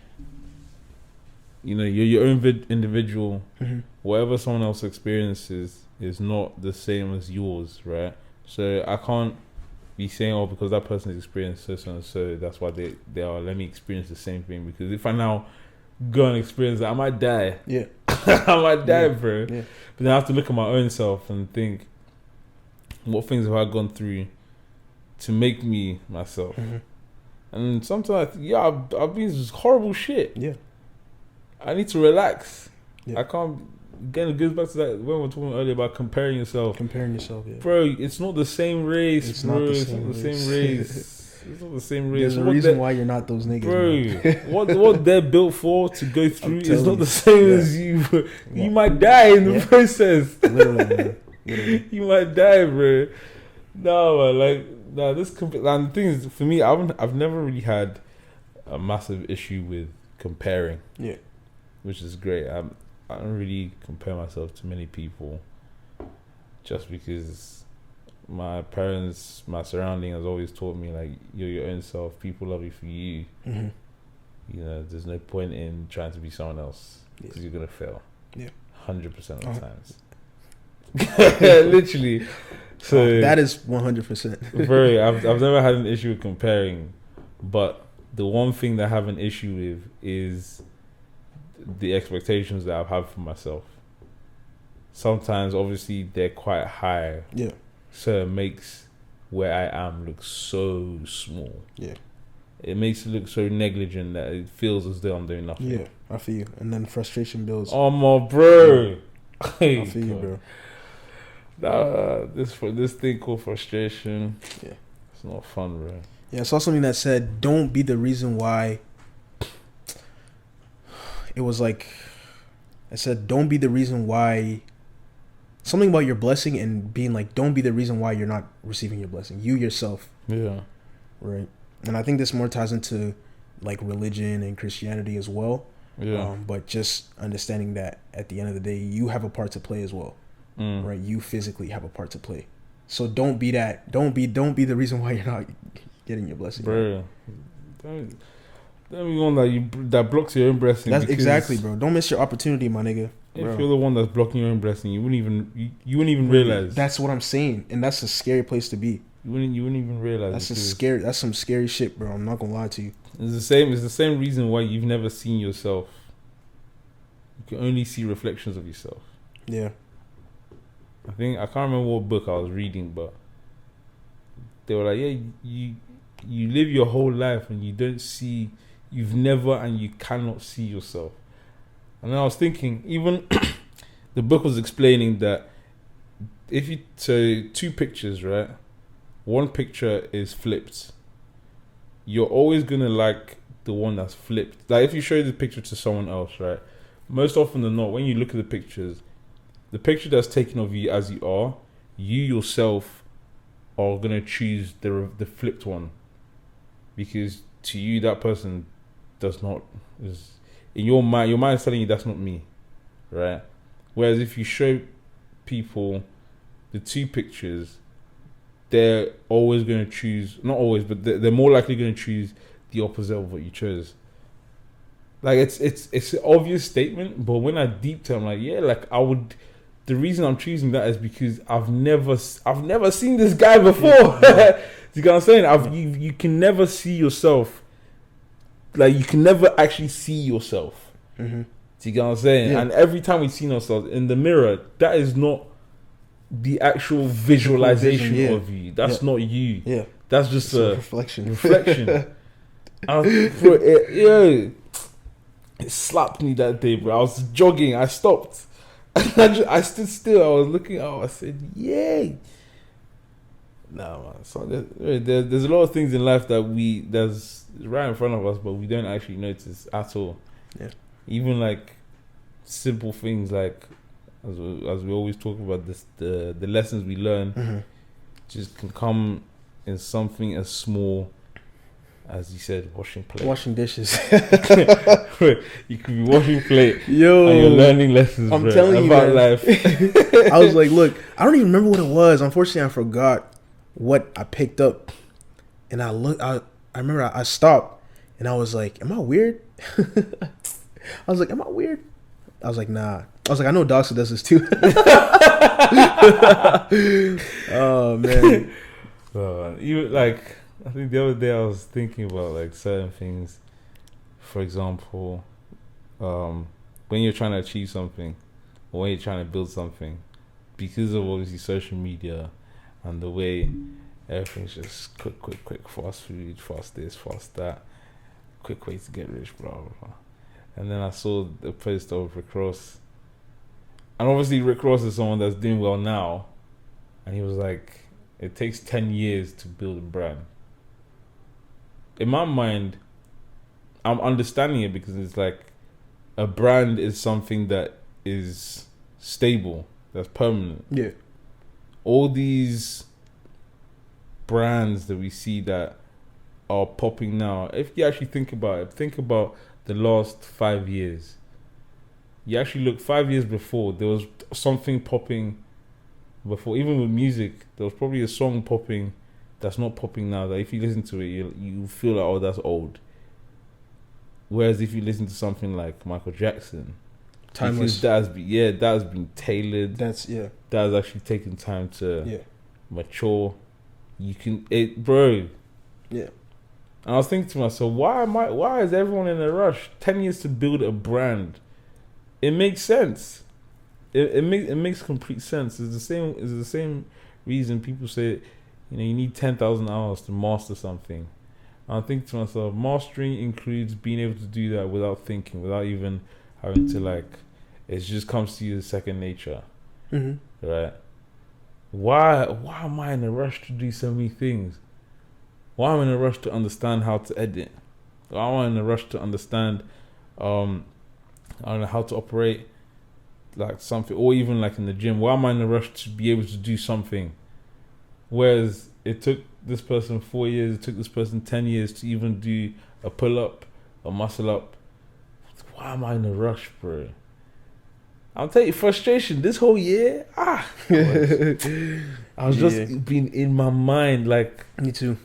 you know, you're your own individual. Mm-hmm. Whatever someone else experiences is not the same as yours, right? So I can't be saying, oh, because that person has experienced so and so, that's why they are, let me experience the same thing. Because if I now go and experience that, I might die. Yeah. I might die, bro. Yeah. But then I have to look at my own self and think, what things have I gone through to make me myself? Mm-hmm. And sometimes, I've been this horrible shit. Yeah. I need to relax. Yeah. I can't. Again, it goes back to that when we were talking earlier about comparing yourself. Yeah. Bro, it's not the same race, it's bro. It's not the same race. It's not the same race. There's a reason why you're not those niggas, bro. what they're built for to go through is not the same as you. You might die in the process. Literally, man. Literally. You might die, bro. No, man, this and the thing is, for me, I've never really had a massive issue with comparing. Yeah. Which is great. I don't really compare myself to many people, just because my parents, my surrounding has always taught me, like, you're your own self. People love you for you. Mm-hmm. You know, there's no point in trying to be someone else, because you're gonna fail. Yeah, 100% of the times. Literally. So that is 100%. Very. I've never had an issue with comparing, but the one thing that I have an issue with is the expectations that I've had for myself. Sometimes, obviously, they're quite high. Yeah. So it makes where I am look so small. Yeah. It makes it look so negligent that it feels as though I'm doing nothing. Yeah, I feel you. And then frustration builds. Oh my bro. I feel you, bro. This thing called frustration. Yeah. It's not fun, bro. Yeah, I saw something that said, don't be the reason why. It was like, I said, don't be the reason why. Something about your blessing and being like, don't be the reason why you're not receiving your blessing. You yourself. Yeah. Right. And I think this more ties into like religion and Christianity as well. Yeah. But just understanding that at the end of the day, you have a part to play as well. Right. You physically have a part to play. So don't be that. Don't be the reason why you're not getting your blessing. Bro. Don't be one that blocks your own blessing. That's exactly, bro. Don't miss your opportunity, my nigga. If you're the one that's blocking your own blessing, you wouldn't even realize. That's what I'm saying, and that's a scary place to be. You wouldn't even realize. That's some scary shit, bro. I'm not gonna lie to you. It's the same reason why you've never seen yourself. You can only see reflections of yourself. Yeah. I can't remember what book I was reading, but they were like, yeah, you live your whole life and you've never and you cannot see yourself. And then I was thinking, even the book was explaining that two pictures, right? One picture is flipped. You're always gonna like the one that's flipped. Like if you show the picture to someone else, right? Most often than not, when you look at the picture that's taken of you as you are, you yourself are gonna choose the flipped one, because to you that person is in your mind. Your mind is telling you that's not me, right? Whereas if you show people the two pictures, they're always going to choose, not always, but they're more likely going to choose the opposite of what you chose. Like it's an obvious statement, but when I deep to it, I'm like, yeah, like the reason I'm choosing that is because I've never seen this guy before. Yeah. You know what I'm saying? You can never see yourself. Like you can never actually see yourself. Mm-hmm. Do you get what I'm saying? Yeah. And every time we see ourselves in the mirror, that is not the actual visualization of you. That's not you. Yeah. That's just a reflection. It slapped me that day, bro. I was jogging. I stopped. I stood still. I was looking out. I said, yay. Nah, man. So there's a lot of things in life that's right in front of us, but we don't actually notice at all. Yeah. Even like simple things, like as we always talk about this, the lessons we learn just can come in something as small as you said, washing dishes. You could be washing plate. Yo, and you're learning lessons. I'm telling you about life. I was like, look, I don't even remember what it was. Unfortunately, I forgot what I picked up, and I remember I stopped, and I was like, am I weird? I was like, am I weird? I was like, nah. I was like, I know Doxa does this too. Oh man. Even like, I think the other day I was thinking about like certain things. For example, when you're trying to achieve something, or when you're trying to build something, because of obviously social media and the way everything's just quick, fast food, fast this, fast that, quick way to get rich, blah blah blah. And then I saw the post of Rick Ross, and obviously Rick Ross is someone that's doing well now, and he was like, it takes 10 years to build a brand. In my mind, I'm understanding it because it's like a brand is something that is stable, that's permanent. Yeah. All these brands that we see that are popping now, if you actually think about the last 5 years. You actually look 5 years before, there was something popping before. Even with music, there was probably a song popping that's not popping now, that if you listen to it, you feel like, oh, that's old. Whereas if you listen to something like Michael Jackson, timeless, that has been tailored. That has actually taken time to mature. You can, bro. Yeah. And I was thinking to myself, why is everyone in a rush? 10 years to build a brand. It makes sense. It makes complete sense. It's the same reason people say, you need 10,000 hours to master something. And I think to myself, mastering includes being able to do that without thinking, without even having to it just comes to you as second nature. Mm-hmm. Right? Why am I in a rush to do so many things? Why am I in a rush to understand how to edit? Why am I in a rush to understand I don't know how to operate something, or even in the gym? Why am I in a rush to be able to do something? Whereas it took this person 4 years, it took this person 10 years to even do a pull up, a muscle up. Why am I in a rush, bro? I'll tell you, frustration this whole year. I was just being in my mind, me too.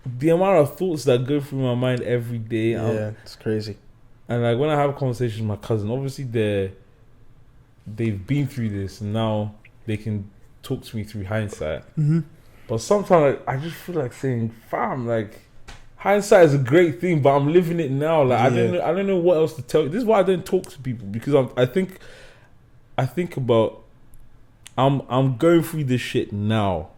The amount of thoughts that go through my mind every day. Yeah, it's crazy. And when I have a conversation with my cousin, obviously they've been through this, and now they can talk to me through hindsight. Mm-hmm. But sometimes I just feel like saying, fam, hindsight is a great thing, but I'm living it now. I don't know what else to tell you. This is why I don't talk to people, because I think about I'm going through this shit now.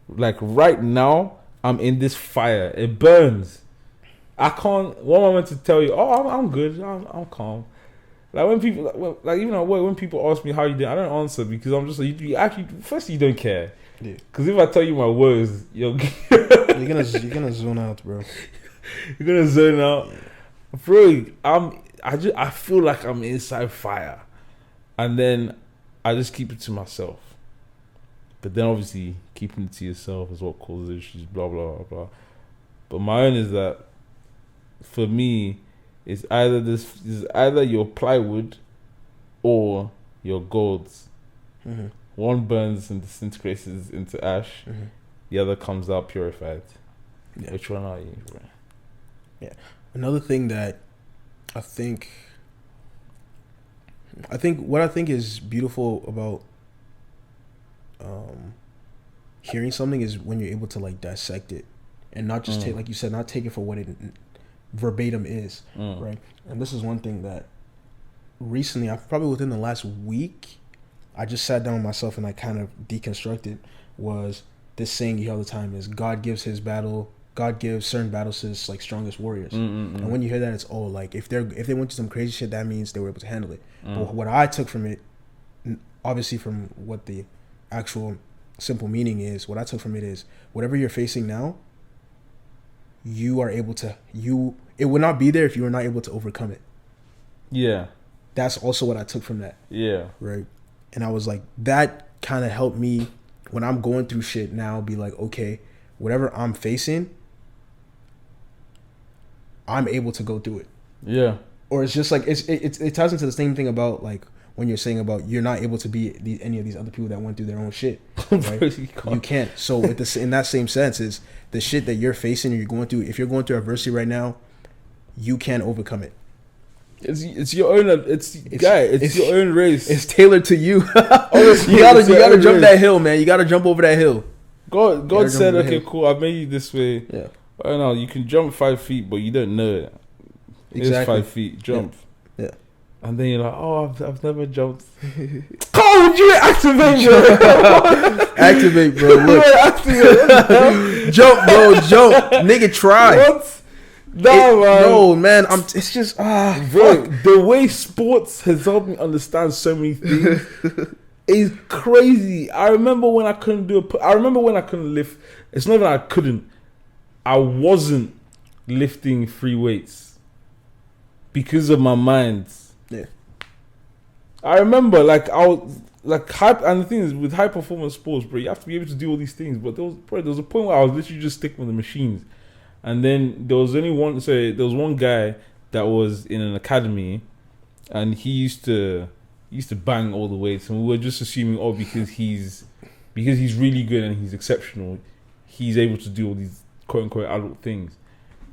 Right now, I'm in this fire. It burns. I can't. What am I meant to tell you? Oh, I'm good. I'm calm. When people, even at work, when people ask me how you doing, I don't answer, because I'm just you actually, firstly, you don't care. Yeah. Because if I tell you my words, you're gonna zone out, bro. You're gonna zone out, bro. I feel like I'm inside fire, and then I just keep it to myself. But then obviously keeping it to yourself is what causes issues, blah, blah, blah, blah. But my own is that, for me, it's either your plywood or your golds. Mm-hmm. One burns and disintegrates into ash. Mm-hmm. The other comes out purified. Yeah. Which one are you, bro? Yeah. Another thing that I think is beautiful about hearing something is when you're able to dissect it and not just take, like you said, not take it for what it verbatim is, right? And this is one thing that recently, probably within the last week, I just sat down with myself and I kind of deconstructed, was this saying you hear all the time is God gives certain battles to his strongest warriors. And when you hear that, it's if they went through some crazy shit, that means they were able to handle it. But what I took from it, obviously from what the actual simple meaning is, what I took from it is, whatever you're facing now, you are able to, it would not be there if you were not able to overcome it. Yeah. That's also what I took from that. Yeah. Right. And I was that kind of helped me when I'm going through shit now, be okay, whatever I'm facing, I'm able to go through it. Yeah. Or it's just it ties into the same thing about when you're saying about you're not able to be any of these other people that went through their own shit, right? You can't. So in that same sense, is the shit that you're facing or you're going through, if you're going through adversity right now, you can overcome it. It's your own. It's your own race. It's tailored to you. Honestly, you gotta jump that hill, man. You gotta jump over that hill. God said, okay, cool, I made you this way. Yeah. I know you can jump 5 feet, but you don't know it. Exactly. It's 5 feet. Jump. Yeah. And then you're like, oh, I've never jumped. How would you activate, bro? Activate, bro. Look. Jump, bro. Jump. Nigga, try. What? No, man. It's just bro. The way sports has helped me understand so many things is crazy. I remember when I couldn't lift. It's not that I couldn't. I wasn't lifting free weights because of my mind. Yeah. I remember I was and the thing is, with high performance sports, bro, you have to be able to do all these things. But there was a point where I was literally just sticking with the machines. And then there was one guy that was in an academy, and he used to bang all the weights, and we were just assuming, because he's really good and he's exceptional, he's able to do all these quote unquote adult things.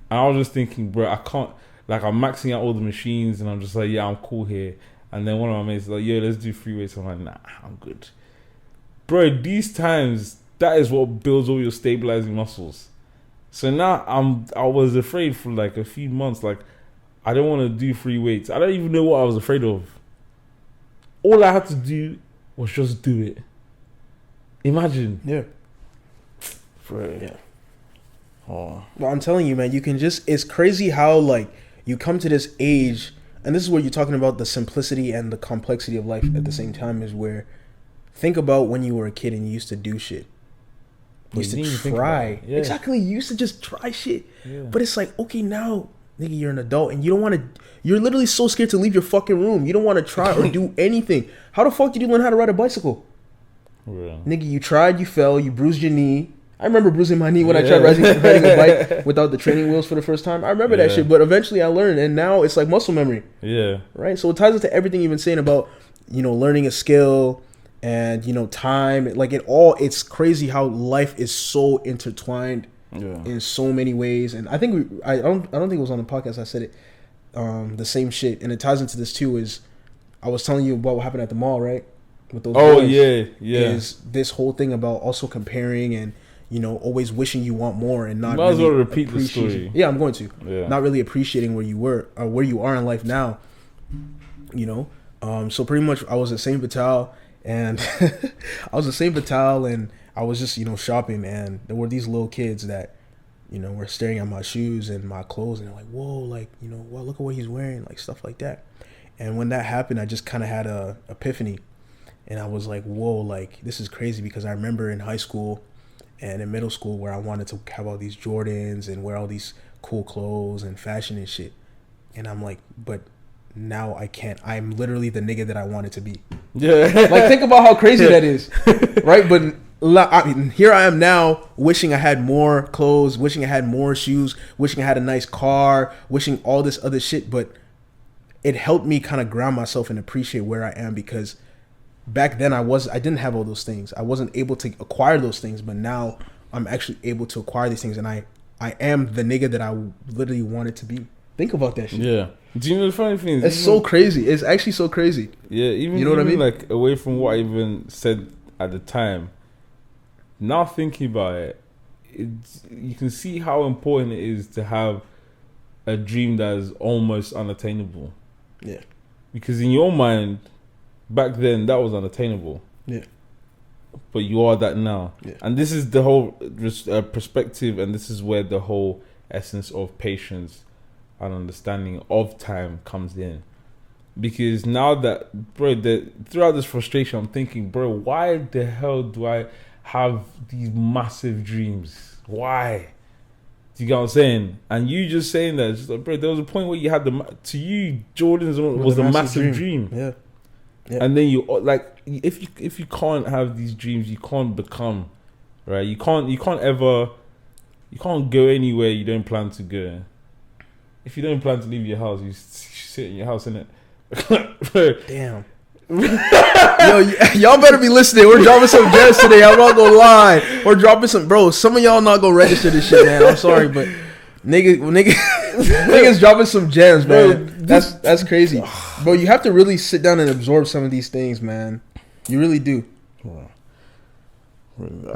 And I was just thinking, bro, I can't, I'm maxing out all the machines, and I'm just yeah, I'm cool here. And then one of my mates is yo, let's do free weights. I'm like, nah, I'm good. bro, these times, that is what builds all your stabilizing muscles. So now I was afraid for like a few months. Like, I don't want to do free weights. I don't even know what I was afraid of. All I had to do was just do it. Imagine. Yeah. Bro. Yeah. Oh. Well, I'm telling you, man, you can just, it's crazy how, like, you come to this age, and this is where you're talking about the simplicity and the complexity of life at the same time, is where, think about when you were a kid and you used to do shit. You used to try. Yeah. Exactly. You used to just try shit. Yeah. But it's like, okay, now, nigga, you're an adult and you don't want to, you're literally so scared to leave your fucking room. You don't want to try or do anything. How the fuck did you learn how to ride a bicycle? Yeah. Nigga, you tried, you fell, you bruised your knee. I remember bruising my knee when I tried riding a bike without the training wheels for the first time. I remember that shit, but eventually I learned, and now it's like muscle memory. Yeah. Right? So it ties into everything you've been saying about, you know, learning a skill and, you know, time. Like, it's crazy how life is so intertwined in so many ways. And I think I don't think it was on the podcast I said it, the same shit. And it ties into this too, is I was telling you about what happened at the mall, right? With those boys. Is this whole thing about also comparing and, you know, always wishing you want more and not. Might as really well repeat the story. Yeah, I'm going to. Yeah. Not really appreciating where you were or where you are in life now. You know, so pretty much I was at Saint Vital, and I was just, you know, shopping, and there were these little kids that, you know, were staring at my shoes and my clothes, and they're like, whoa, like, you know, wow, look at what he's wearing, like stuff like that. And when that happened, I just kind of had a epiphany, and I was like, whoa, like, this is crazy, because I remember in high school and in middle school where I wanted to have all these Jordans and wear all these cool clothes and fashion and shit. And I'm like, but now I can't. I'm literally the nigga that I wanted to be. Yeah. Like, think about how crazy that is. Right? But I mean, here I am now wishing I had more clothes, wishing I had more shoes, wishing I had a nice car, wishing all this other shit. But it helped me kind of ground myself and appreciate where I am, because back then I didn't have all those things. I wasn't able to acquire those things, but now I'm actually able to acquire these things, and I am the nigga that I literally wanted to be. Think about that shit. Yeah. Do you know the funny thing is, it's so crazy. It's actually so crazy. Yeah, even, you know what I mean? Like, away from what I even said at the time, now thinking about it, you can see how important it is to have a dream that is almost unattainable. Yeah. Because in your mind, back then, that was unattainable. Yeah. But you are that now. Yeah. And this is the whole perspective, and this is where the whole essence of patience and understanding of time comes in. Because now that, bro, throughout this frustration, I'm thinking, bro, why the hell do I have these massive dreams? Why? Do you get what I'm saying? And you just saying that, just like, bro, there was a point where you had to you, Jordan's was a massive dream. Yeah. Yeah. And then you, like, if you can't have these dreams, you can't become, right? You can't go anywhere you don't plan to go. If you don't plan to leave your house, you sit in your house, innit? Damn. Yo, y'all better be listening. We're dropping some gems today. I'm not gonna lie. We're dropping some, bro. Some of y'all not gonna register this shit, man. I'm sorry, but niggas dropping some gems, man. That's crazy, bro. You have to really sit down and absorb some of these things, man. You really do. You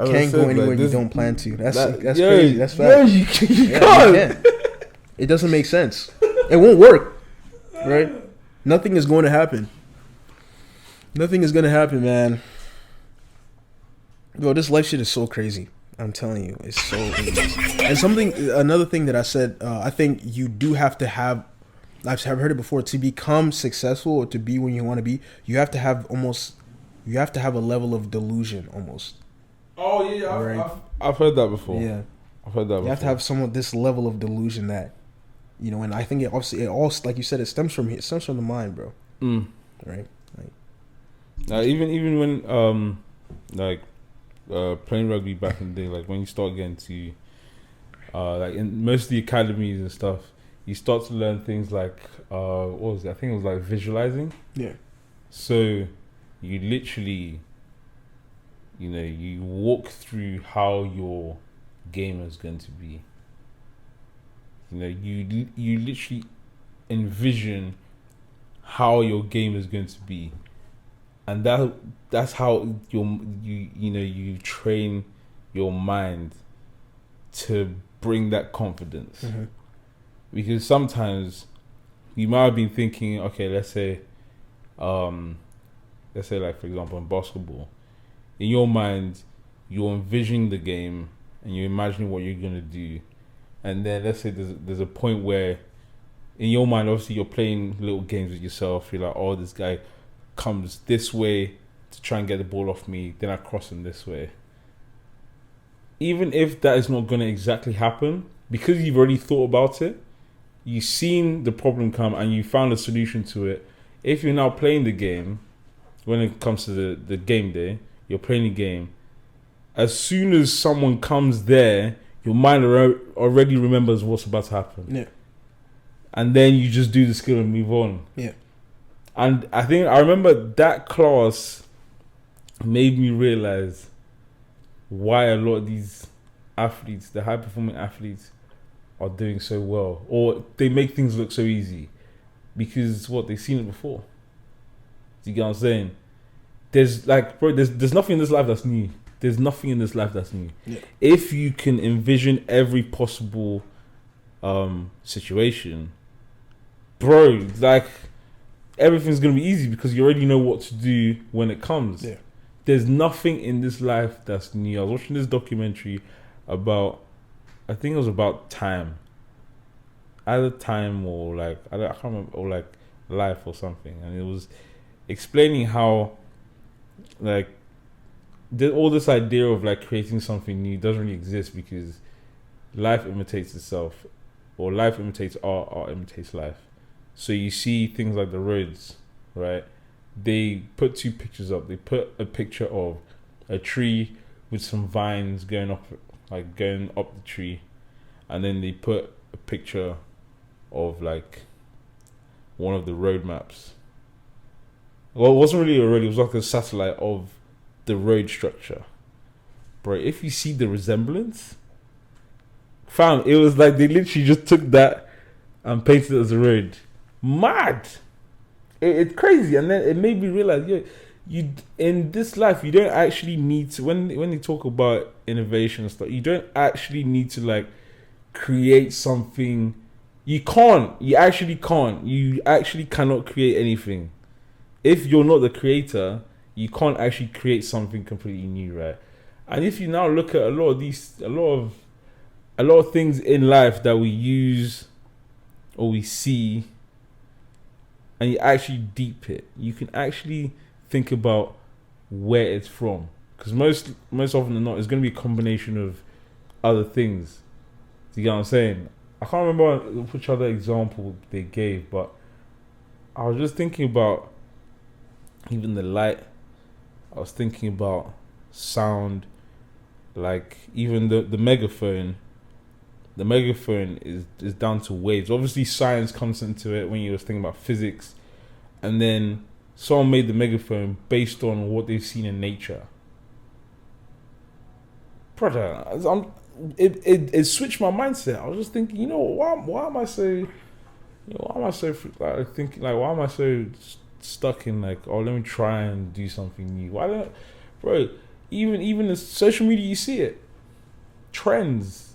can't go anywhere you don't plan to. That's crazy. That's fact. You can't. You can't. It doesn't make sense. It won't work, right? Nothing is going to happen. Nothing is going to happen, man. Bro, this life shit is so crazy. I'm telling you, it's so crazy. And another thing that I said, I think you do have to have, I've heard it before, to become successful or to be when you want to be, you have to have a level of delusion almost. Oh yeah, right? I've heard that before. Yeah, I've heard that. You have to have this level of delusion that, you know, and I think it all, like you said, it stems from the mind, bro. Right? Like, even when playing rugby back in the day, like when you start getting to like in most of the academies and stuff, you start to learn things like what was it? I think it was like visualizing. Yeah. So you literally, you know, you walk through how your game is going to be. You know, you literally envision how your game is going to be. and that's how you train your mind to bring that confidence. Mm-hmm. Because sometimes you might have been thinking, okay, let's say like, for example, in basketball, in your mind you're envisioning the game and you're imagining what you're gonna do, and then let's say there's a point where in your mind, obviously you're playing little games with yourself. You're like, oh, this guy comes this way to try and get the ball off me, then I cross him this way. Even if that is not going to exactly happen, because you've already thought about it, you've seen the problem come and you found a solution to it. If you're now playing the game, when it comes to the game day, you're playing the game, as soon as someone comes there, your mind already remembers what's about to happen. Yeah. And then you just do the skill and move on. Yeah. And I remember that class made me realize why a lot of these athletes, the high performing athletes, are doing so well, or they make things look so easy, because they've seen it before. Do you get what I'm saying? There's nothing in this life that's new. There's nothing in this life that's new. Yeah. If you can envision every possible situation, bro, like, everything's gonna be easy because you already know what to do when it comes. Yeah. There's nothing in this life that's new. I was watching this documentary about, I think it was about time. Either time or I can't remember, or like life or something. And it was explaining how, like, all this idea of like creating something new doesn't really exist, because life imitates itself, or life imitates art imitates life. So you see things like the roads, right? They put two pictures up. They put a picture of a tree with some vines going up the tree, and then they put a picture of like one of the road maps. Well, it wasn't really a road, it was like a satellite of the road structure. Bro, if you see the resemblance, fam, it was like they literally just took that and painted it as a road. Mad. It's crazy. And then it made me realize, you in this life, you don't actually need to, when you talk about innovation and stuff, you don't actually need to like create something. You can't. You actually can't. You actually cannot create anything. If you're not the creator, you can't actually create something completely new, right? And if you now look at a lot of things in life that we use or we see, and you actually deep it, you can actually think about where it's from. Because most often than not, it's going to be a combination of other things. Do you get what I'm saying? I can't remember which other example they gave, but I was just thinking about even the light. I was thinking about sound, like even the megaphone. The megaphone is down to waves. Obviously, science comes into it when you was thinking about physics, and then someone made the megaphone based on what they've seen in nature. Brother, it switched my mindset. I was just thinking, why am I so thinking, like, why am I so stuck in like, oh, let me try and do something new? Why don't, bro? Even in social media, you see it. Trends.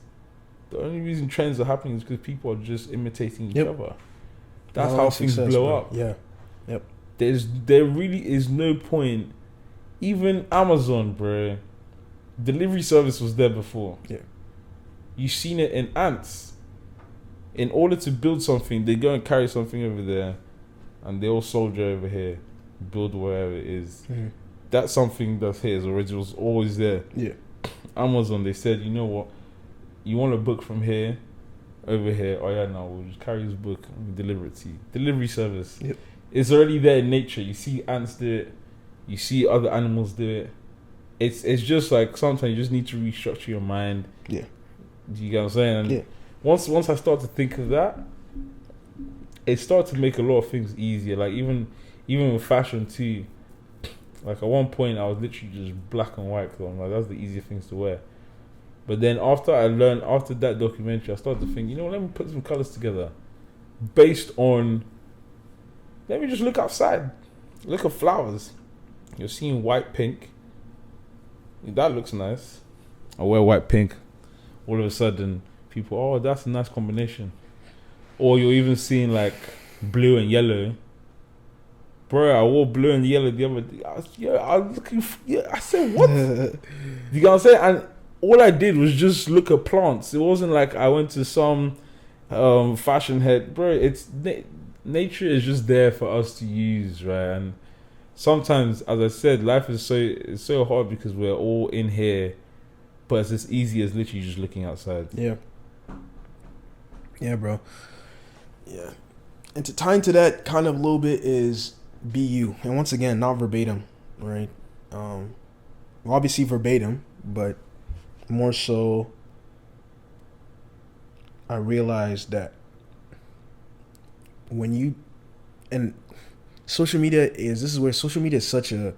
The only reason trends are happening is because people are just imitating each other. That's how things blow up. Yeah. Yep. There really is no point. Even Amazon, bro. Delivery service was there before. Yeah. You've seen it in ants. In order to build something, they go and carry something over there, and they all soldier over here, build wherever it is. Mm-hmm. That's something that's here. It was always there. Yeah. Amazon, they said, you know what? You want a book from here, over here. Oh yeah, no, we'll just carry this book and deliver it to you. Delivery service. Yep. It's already there in nature. You see ants do it. You see other animals do it. It's just like sometimes you just need to restructure your mind. Yeah. Do you get what I'm saying? And yeah. Once I start to think of that, it started to make a lot of things easier. Like even with fashion too. Like at one point I was literally just black and white because I'm like, that's the easier things to wear. But then after that documentary, I started to think, let me put some colours together based on, let me just look outside, look at flowers. You're seeing white pink. That looks nice. I wear white pink. All of a sudden, people, oh, that's a nice combination. Or you're even seeing like blue and yellow. Bro, I wore blue and yellow the other day. I was looking. I said, what? You know what I'm saying? And all I did was just look at plants. It wasn't like I went to some fashion head. Bro, it's nature is just there for us to use, right? And sometimes, as I said, life is so hard because we're all in here, but it's as easy as literally just looking outside. Yeah. Yeah, bro. Yeah. And to tie into that kind of a little bit is be you. And once again, not verbatim, right? Well, obviously verbatim, but more so I realized that when you, and social media is such a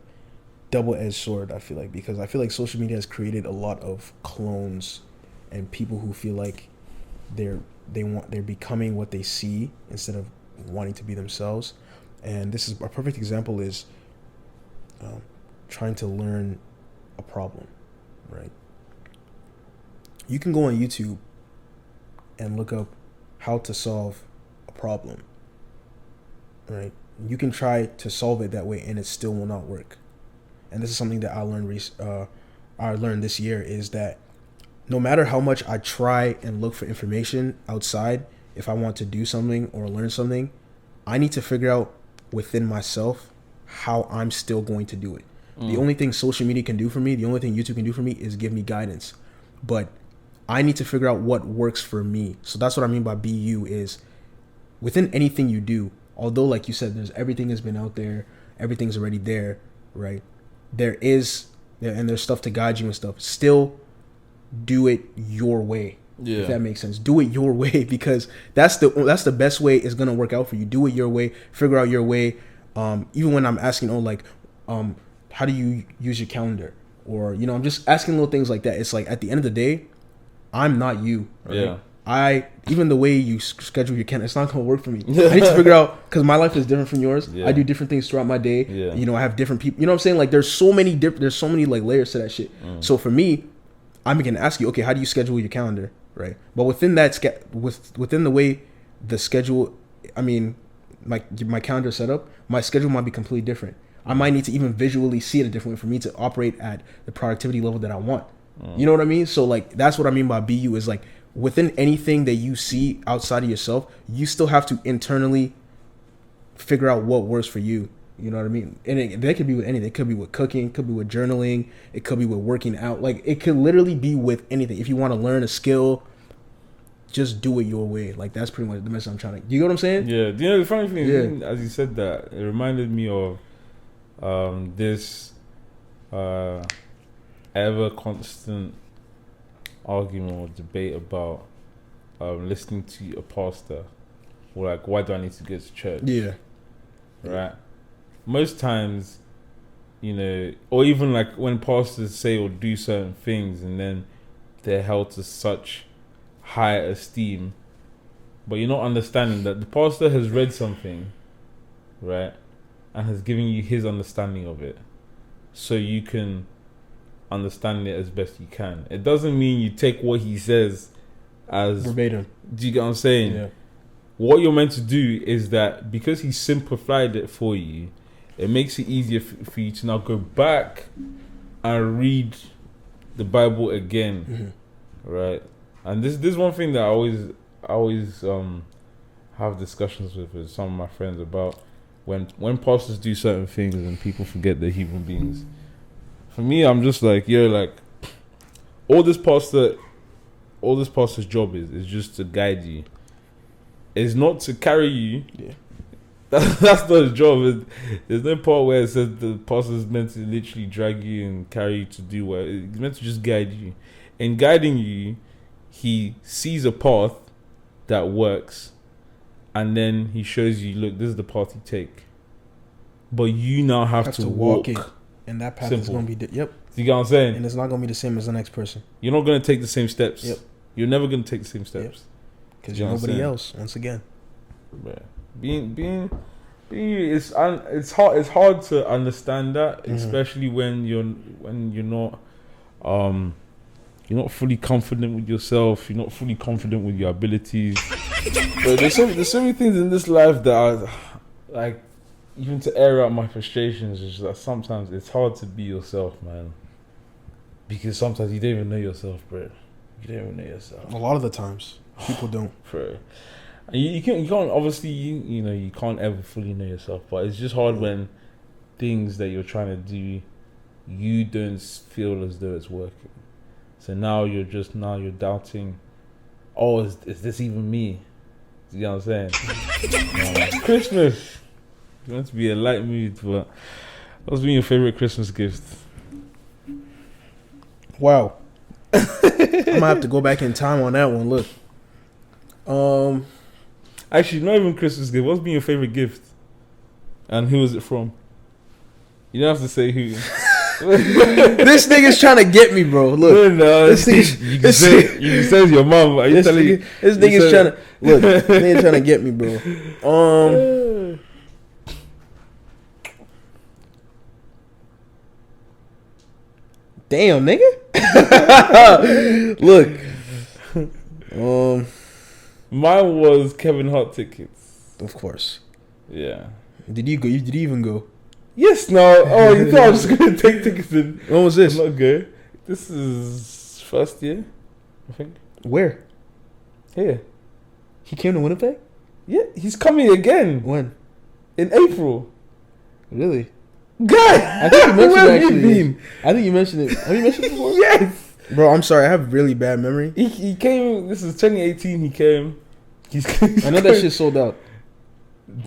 double-edged sword, I feel like, because I feel like social media has created a lot of clones and people who feel like they're becoming what they see instead of wanting to be themselves. And this is a perfect example is trying to learn a problem, right? You can go on YouTube and look up how to solve a problem, right? You can try to solve it that way and it still will not work. And this is something that I learned this year, is that no matter how much I try and look for information outside, if I want to do something or learn something, I need to figure out within myself how I'm still going to do it. The only thing social media can do for me, the only thing YouTube can do for me is give me guidance. But I need to figure out what works for me. So that's what I mean by be you, is within anything you do, although like you said, everything has been out there, everything's already there, right? There's stuff to guide you and stuff. Still do it your way. Yeah. If that makes sense. Do it your way, because that's the best way it's gonna work out for you. Do it your way. Figure out your way. Even when I'm asking, how do you use your calendar? Or, I'm just asking little things like that. It's like, at the end of the day, I'm not you. Right? Yeah. Even the way you schedule your calendar, it's not gonna work for me. I need to figure out, because my life is different from yours. Yeah. I do different things throughout my day. Yeah. I have different people. You know what I'm saying? Like, there's so many like layers to that shit. So for me, I'm gonna ask you, okay, how do you schedule your calendar, right? But within that, within the way the schedule, my calendar set up, my schedule might be completely different. I might need to even visually see it a different way for me to operate at the productivity level that I want. You know what I mean? So like, that's what I mean by be you, is like, within anything that you see outside of yourself, you still have to internally figure out what works for you. You know what I mean? And that could be with anything. It could be with cooking. It could be with journaling. It could be with working out. Like, it could literally be with anything. If you want to learn a skill, just do it your way. Like, that's pretty much the message I'm trying to... You know what I'm saying? Yeah. The funny thing is, as you said that, it reminded me of this ever constant argument or debate about listening to a pastor, or like, why do I need to go to church? Yeah. Right? Most times, or even like when pastors say or do certain things and then they're held to such high esteem, but you're not understanding that the pastor has read something, right, and has given you his understanding of it, so you can understand it as best you can. It doesn't mean you take what he says as verbatim. Do you get what I'm saying? Yeah. What you're meant to do is that, because he simplified it for you, it makes it easier for you to now go back and read the Bible again, right? And this is one thing that I always have discussions with some of my friends about when pastors do certain things and people forget they're human beings. For me, I'm just like, all this pastor's job is just to guide you. It's not to carry you. Yeah. That's not his job. There's no part where it says the pastor is meant to literally drag you and carry you to do what. It's meant to just guide you. In guiding you, he sees a path that works, and then he shows you, look, this is the path you take. But you now have to walk it. And that path is going to be... Yep. You get what I'm saying? And it's not going to be the same as the next person. You're not going to take the same steps. Yep. You're never going to take the same steps. Because you're nobody else, once again. Yeah. Being It's hard to understand that, especially when you're not you're not fully confident with yourself. You're not fully confident with your abilities. But there's so many things in this life that are like, even to air out my frustrations, is that sometimes it's hard to be yourself, man. Because sometimes you don't even know yourself, bro. You don't even know yourself. A lot of the times, people don't. Bro. And you can't obviously you can't ever fully know yourself, but it's just hard when things that you're trying to do, you don't feel as though it's working. So now you're doubting, oh, is this even me? You know what I'm saying? Christmas. You want to be a light mood, but what's been your favorite Christmas gift? Wow. I'm gonna have to go back in time on that one. Look. Actually, not even Christmas gift. What's been your favorite gift? And who was it from? You don't have to say who. This nigga's trying to get me, bro. Look. No, you can say it's your mom. Are you telling me? This nigga's trying to look. This nigga's trying to get me, bro. Damn, nigga. Look. Mine was Kevin Hart tickets. Of course. Yeah. Did you go? Did you even go? Yes, no. Oh, you thought I was just going to take tickets in. When was this? I'm not go. This is first year, I think. Where? Here. He came to Winnipeg? Yeah, he's coming again. When? In April. Really? Guy! I think you mentioned Where it, have you actually. been? I think you mentioned it. Have you mentioned it before? Yes! Bro, I'm sorry. I have really bad memory. He came, this is 2018 he came. I know that shit sold out.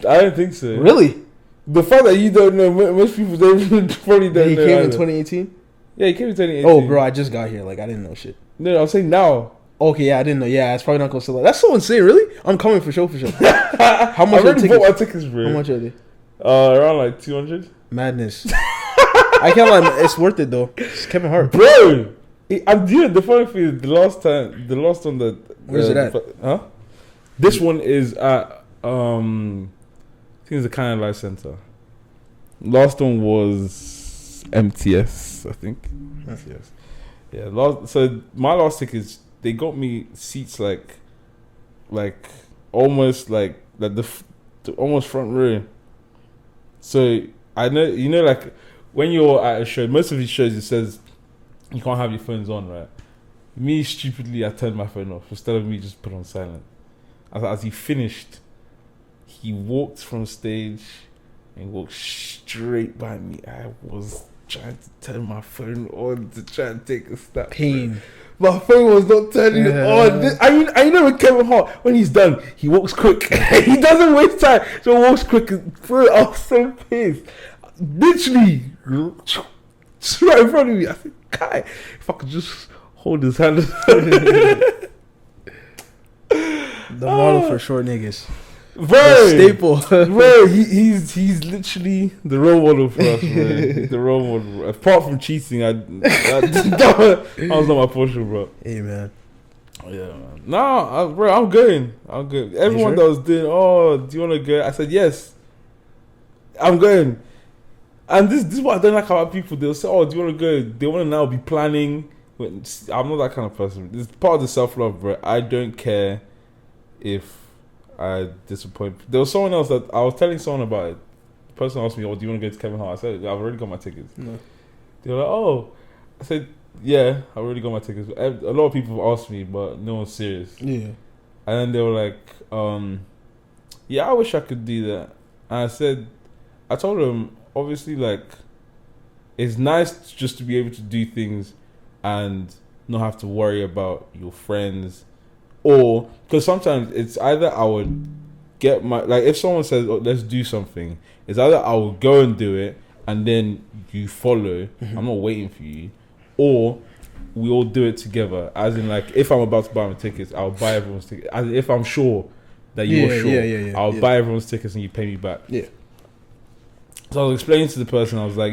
I don't think so. Really? The fact that you don't know, most people probably don't know. He came in either. 2018? Yeah, he came in 2018. Oh, bro, I just got here. Like, I didn't know shit. No, I'm saying now. Okay, yeah, I didn't know. Yeah, it's probably not going to sell out. That's so insane, really? I'm coming for sure. How much I are already tickets? bought my tickets, bro. How much are they? Around like 200. Madness. I can't lie. It's worth it, though. It's Kevin Hart. Bro! I'm doing the funny thing is the last one that... Where's it at? Huh? This one is at... I think it's the Canada Life Center. Last one was MTS, I think. MTS. Yeah. So my last tickets, they got me seats like almost like the almost front row. So I know like when you're at a show, most of these shows it says you can't have your phones on, right? Me stupidly, I turned my phone off instead of me just put on silent. As he finished, he walked from stage and walked straight by me. I was trying to turn my phone on to try and take a snap. Pain. My phone was not turning on. I know with Kevin Hart, when he's done, he walks quick. He doesn't waste time. So he walks quick. Bro, I was so pissed. Literally, right in front of me. I said, Kai, if I could just hold his hand. The model for short niggas. Bro, the staple. Bro, he's literally the role model for us, bro. He's the role model. Apart from cheating, that was not my portion, bro. Hey, man. Yeah, man. No, bro, I'm going. Everyone that was doing, do you want to go? I said, yes. I'm going. And this is what I don't like about people. They'll say, do you want to go? They want to now be planning. I'm not that kind of person. This is part of the self-love, bro. I don't care if I disappoint. There was someone else that I was telling someone about it. The person asked me, do you want to go to Kevin Hart? I said, I've already got my tickets. No. They were like, I said, yeah, I already got my tickets. A lot of people have asked me, but no one's serious. Yeah. And then they were like, yeah, I wish I could do that. And I told them, obviously, like, it's nice just to be able to do things and not have to worry about your friends. Or, because sometimes it's either I would get if someone says, let's do something, it's either I will go and do it and then you follow. Mm-hmm. I'm not waiting for you. Or we all do it together. As in, like, if I'm about to buy my tickets, I'll buy everyone's tickets. As if I'm sure that you're sure, I'll buy everyone's tickets and you pay me back. Yeah. So I was explaining to the person, I was like,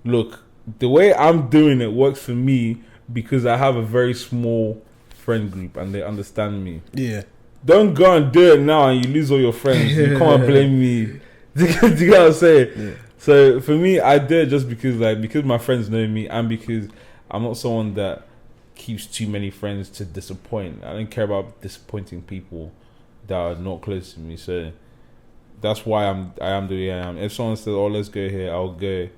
look, the way I'm doing it works for me because I have a very small friend group and they understand me. Yeah. don't go and do it now and you lose all your friends. You come and blame me. Do you get what I'm saying? Yeah. So for me, I did it just because my friends know me and because I'm not someone that keeps too many friends to disappoint. I don't care about disappointing people that are not close to me. So that's why I am the way I am. If someone says, "Oh, let's go here," I'll go,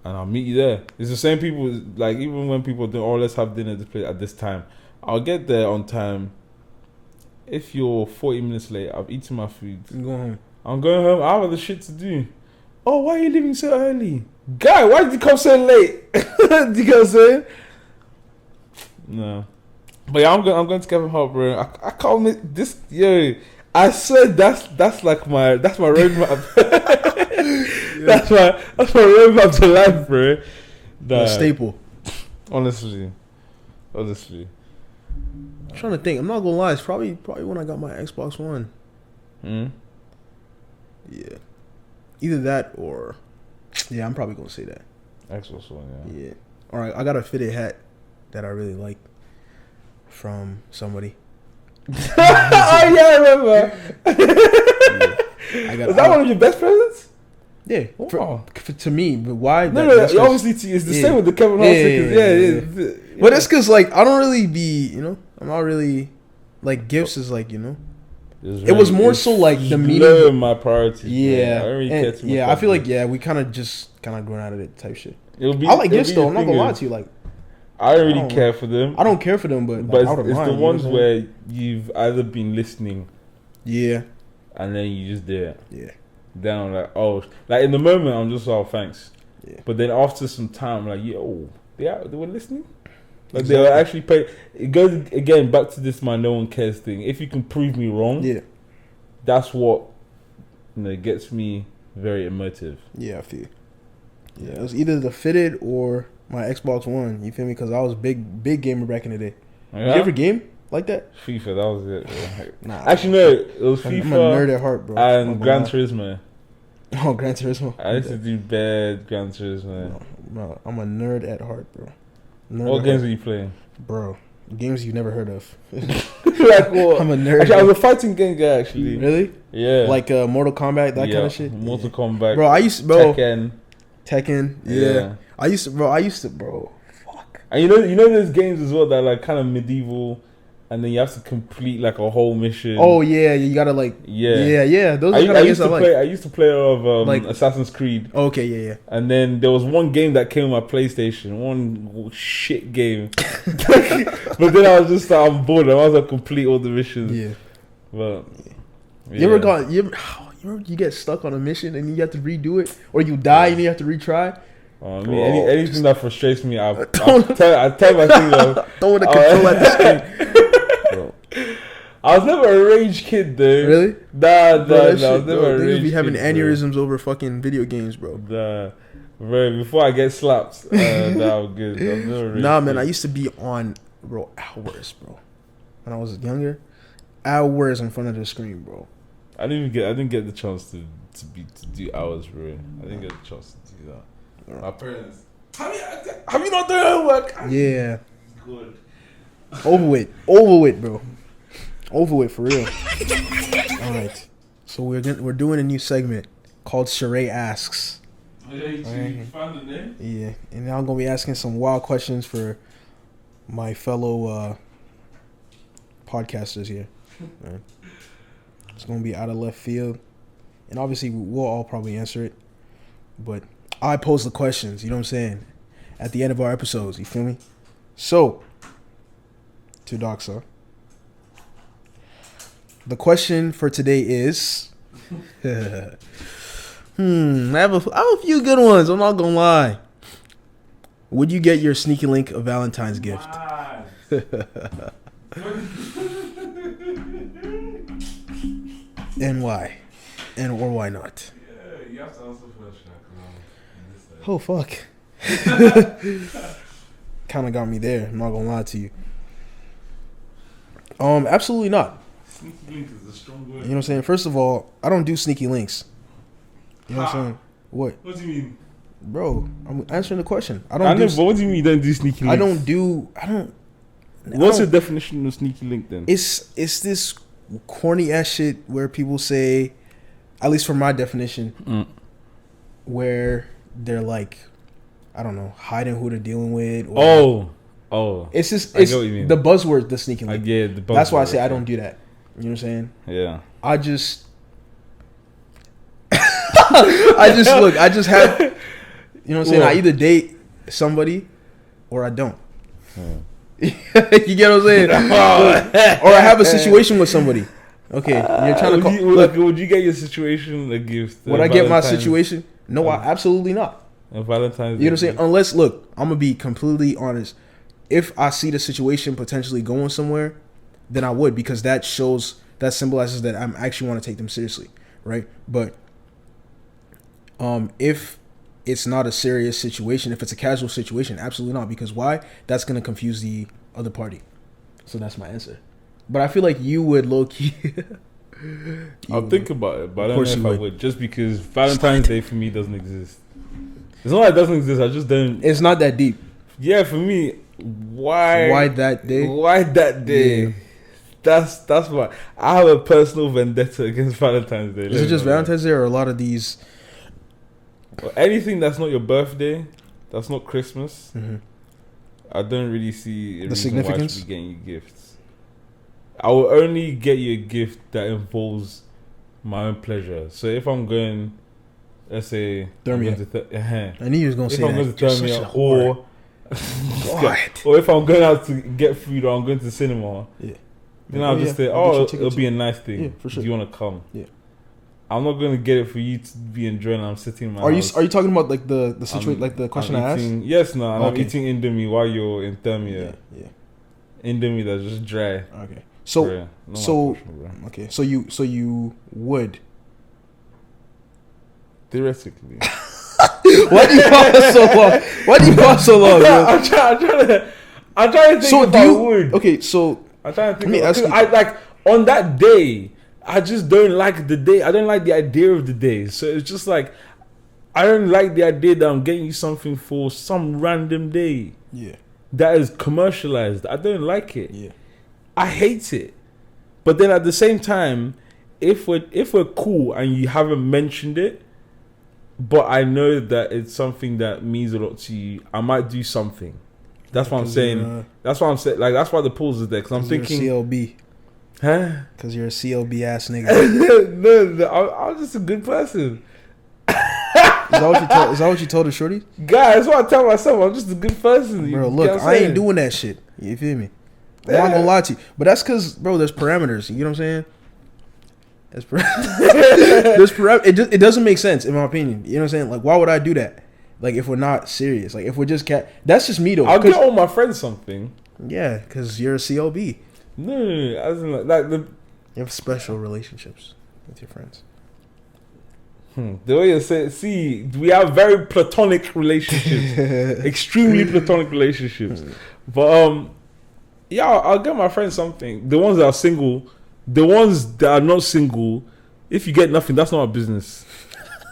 and I'll meet you there. It's the same people. Like even when people do, "Oh, let's have dinner at this place at this time," I'll get there on time. If you're 40 minutes late, I've eaten my food. You go home. I'm going home. I have other shit to do. Oh, why are you leaving so early? Guy, why did you come so late? Do you get what I'm saying? No. But yeah, I'm going to Kevin Hart, bro. I can't miss this. Yo, I said that's my roadmap. That's my roadmap to life, bro. A staple. Honestly. I'm trying to think. I'm not gonna lie. It's probably when I got my Xbox One. Yeah. Either that or... Yeah, I'm probably going to say that. Xbox One, yeah. All right, I got a fitted hat that I really like from somebody. Oh, yeah, I remember. Yeah. Was that one of your best presents? Yeah. Oh. To me, but why? No, obviously it's the same with the Kevin Hart. Yeah. But it's because, like, I don't really be, I'm not really... Like, gifts is like, it was more so like the meaning. My priority. Yeah, I don't really care too much. I feel like we kind of grown out of it type shit. I like gifts though. I'm not gonna lie to you. Like, I don't really care for them. I don't care for them, but it's the ones where you've either been listening, yeah, and then you just do it. Yeah. Then I'm like, oh, like in the moment I'm just thanks. Yeah. But then after some time, I'm like, yo, they were listening. Like they were actually pay. It goes again back to this no one cares thing. If you can prove me wrong, that's what gets me very emotive. Yeah, I feel. Yeah, it was either the fitted or my Xbox One. You feel me? Because I was big gamer back in the day. Yeah? You ever game like that? FIFA, that was it. Yeah. Nah, actually, no, it was FIFA. I'm a nerd at heart, bro. And Gran Turismo. Oh, Gran Turismo. I used to do bad Gran Turismo. No, I'm a nerd at heart, bro. What games are you playing? Bro, games you've never heard of. Like what? I'm a nerd. Actually, I was a fighting game guy, actually. Really? Yeah. Like Mortal Kombat, that kind of shit? Mortal Kombat. Bro, I used to... Tekken. Yeah. I used to... Fuck. And you know those games as well that are like kind of medieval, and then you have to complete like a whole mission. Oh yeah, you gotta like... Yeah. Those are kind of games I like. I used to play a lot of like Assassin's Creed. Okay, yeah. And then there was one game that came on my PlayStation, one shit game. But then I was just like, I'm bored. I was like complete all the missions. Yeah. But you ever get stuck on a mission and you have to redo it, or you die and you have to retry? Anything that frustrates me, I tell my thing. Throwing the control at the screen. Bro. I was never a rage kid, dude. Really? Nah, I was never a rage kid. Be having aneurysms over fucking video games, bro. Before I get slapped, I'm good. Nah, man, I used to be on, bro, hours, bro. When I was younger, hours in front of the screen, bro. I didn't get the chance to do hours, bro. I didn't get the chance to do that. My parents, have you not done homework? Yeah. Good. Over with, bro. Over with, for real. All right. So we're doing a new segment called Sheree Asks. You found the name? Yeah. And now I'm going to be asking some wild questions for my fellow podcasters here. Right. It's going to be out of left field. And obviously, we'll all probably answer it. But I pose the questions, you know what I'm saying? At the end of our episodes, you feel me? So, to Doxa. The question for today is... I have a few good ones, I'm not going to lie. Would you get your sneaky link a Valentine's gift? And why? Or why not? Yeah, you have to answer first, Shaq. Oh, fuck. Kind of got me there. I'm not going to lie to you. Absolutely not. Sneaky link is a strong word. You know what I'm saying? First of all, I don't do sneaky links. You know what I'm saying? What? What do you mean? Bro, I'm answering the question. But what do you mean you don't do sneaky links? I don't. What's your definition of sneaky link then? It's this corny ass shit where people say, at least from my definition, where they're like, I don't know, hiding who they're dealing with. Or it's just it's the buzzword, the sneaking link. Yeah, the buzzword. That's why I say I don't do that. You know what I'm saying? Yeah. I just have, you know what I'm saying? I either date somebody or I don't. You get what I'm saying? Or I have a situation with somebody. Okay, you're trying to call. Would you get your situation a gift? Would I get my situation? No, absolutely not. Valentine's Day. You know what I'm saying? Unless, look, I'm gonna be completely honest. If I see the situation potentially going somewhere, then I would, because that symbolizes that I'm actually want to take them seriously, right? But if it's not a serious situation, if it's a casual situation, absolutely not. Because why? That's gonna confuse the other party. So that's my answer. But I feel like you would low key. I'll think about it, but I don't know if I would. Just because Valentine's Day for me doesn't exist. It's not like it doesn't exist. I just don't. It's not that deep. Yeah, for me, why that day? Why that day? Yeah. That's why I have a personal vendetta against Valentine's Day. Is it just Valentine's Day or a lot of these? Well, anything that's not your birthday, that's not Christmas. I don't really see the significance. Why I should be getting you gifts. I will only get you a gift that involves my own pleasure. So if I'm going, let's say, Thermia. I knew you was going to say that. If I'm going to Thermia, or if I'm going out to get food, or I'm going to the cinema, then I'll just say, it'll be a nice thing. Yeah, for sure. Do you want to come? Yeah. I'm not going to get it for you to be enjoying. I'm sitting in my house. Are you talking about like the situation, like the question I asked? Yes, no. I'm eating Indomie while you're in Thermia. Yeah. Indomie that's just dry. Okay. So you would theoretically. Why do you pause so long? Why do you pause so long? I'm trying to think if I would. Okay, so I'm trying to think. Because I like on that day, I just don't like the day. I don't like the idea of the day. So it's just like I don't like the idea that I'm getting you something for some random day. Yeah. That is commercialized. I don't like it. Yeah. I hate it. But then at the same time, if we're cool and you haven't mentioned it, but I know that it's something that means a lot to you, I might do something. That's what I'm saying. That's what I'm saying. Like, that's why the pause is there. Because I'm thinking... You're a CLB. Huh? Because you're a CLB ass nigga. No, I'm just a good person. Is that what you told the shorty? Guys, that's what I tell myself. I'm just a good person. Bro, look, I ain't doing that shit. You feel me? I'm not gonna lie to you. But that's because, bro, there's parameters. You know what I'm saying? There's it doesn't make sense, in my opinion. You know what I'm saying? Like, why would I do that? Like, if we're not serious. Like, if we're just that's just me, though. I'll get all my friends something. Yeah, because you're a CLB. No, as in, like you have special relationships with your friends. The way you say, see, we have very platonic relationships, extremely platonic relationships. But yeah, I'll get my friends something. The ones that are single, the ones that are not single, if you get nothing, that's not a business.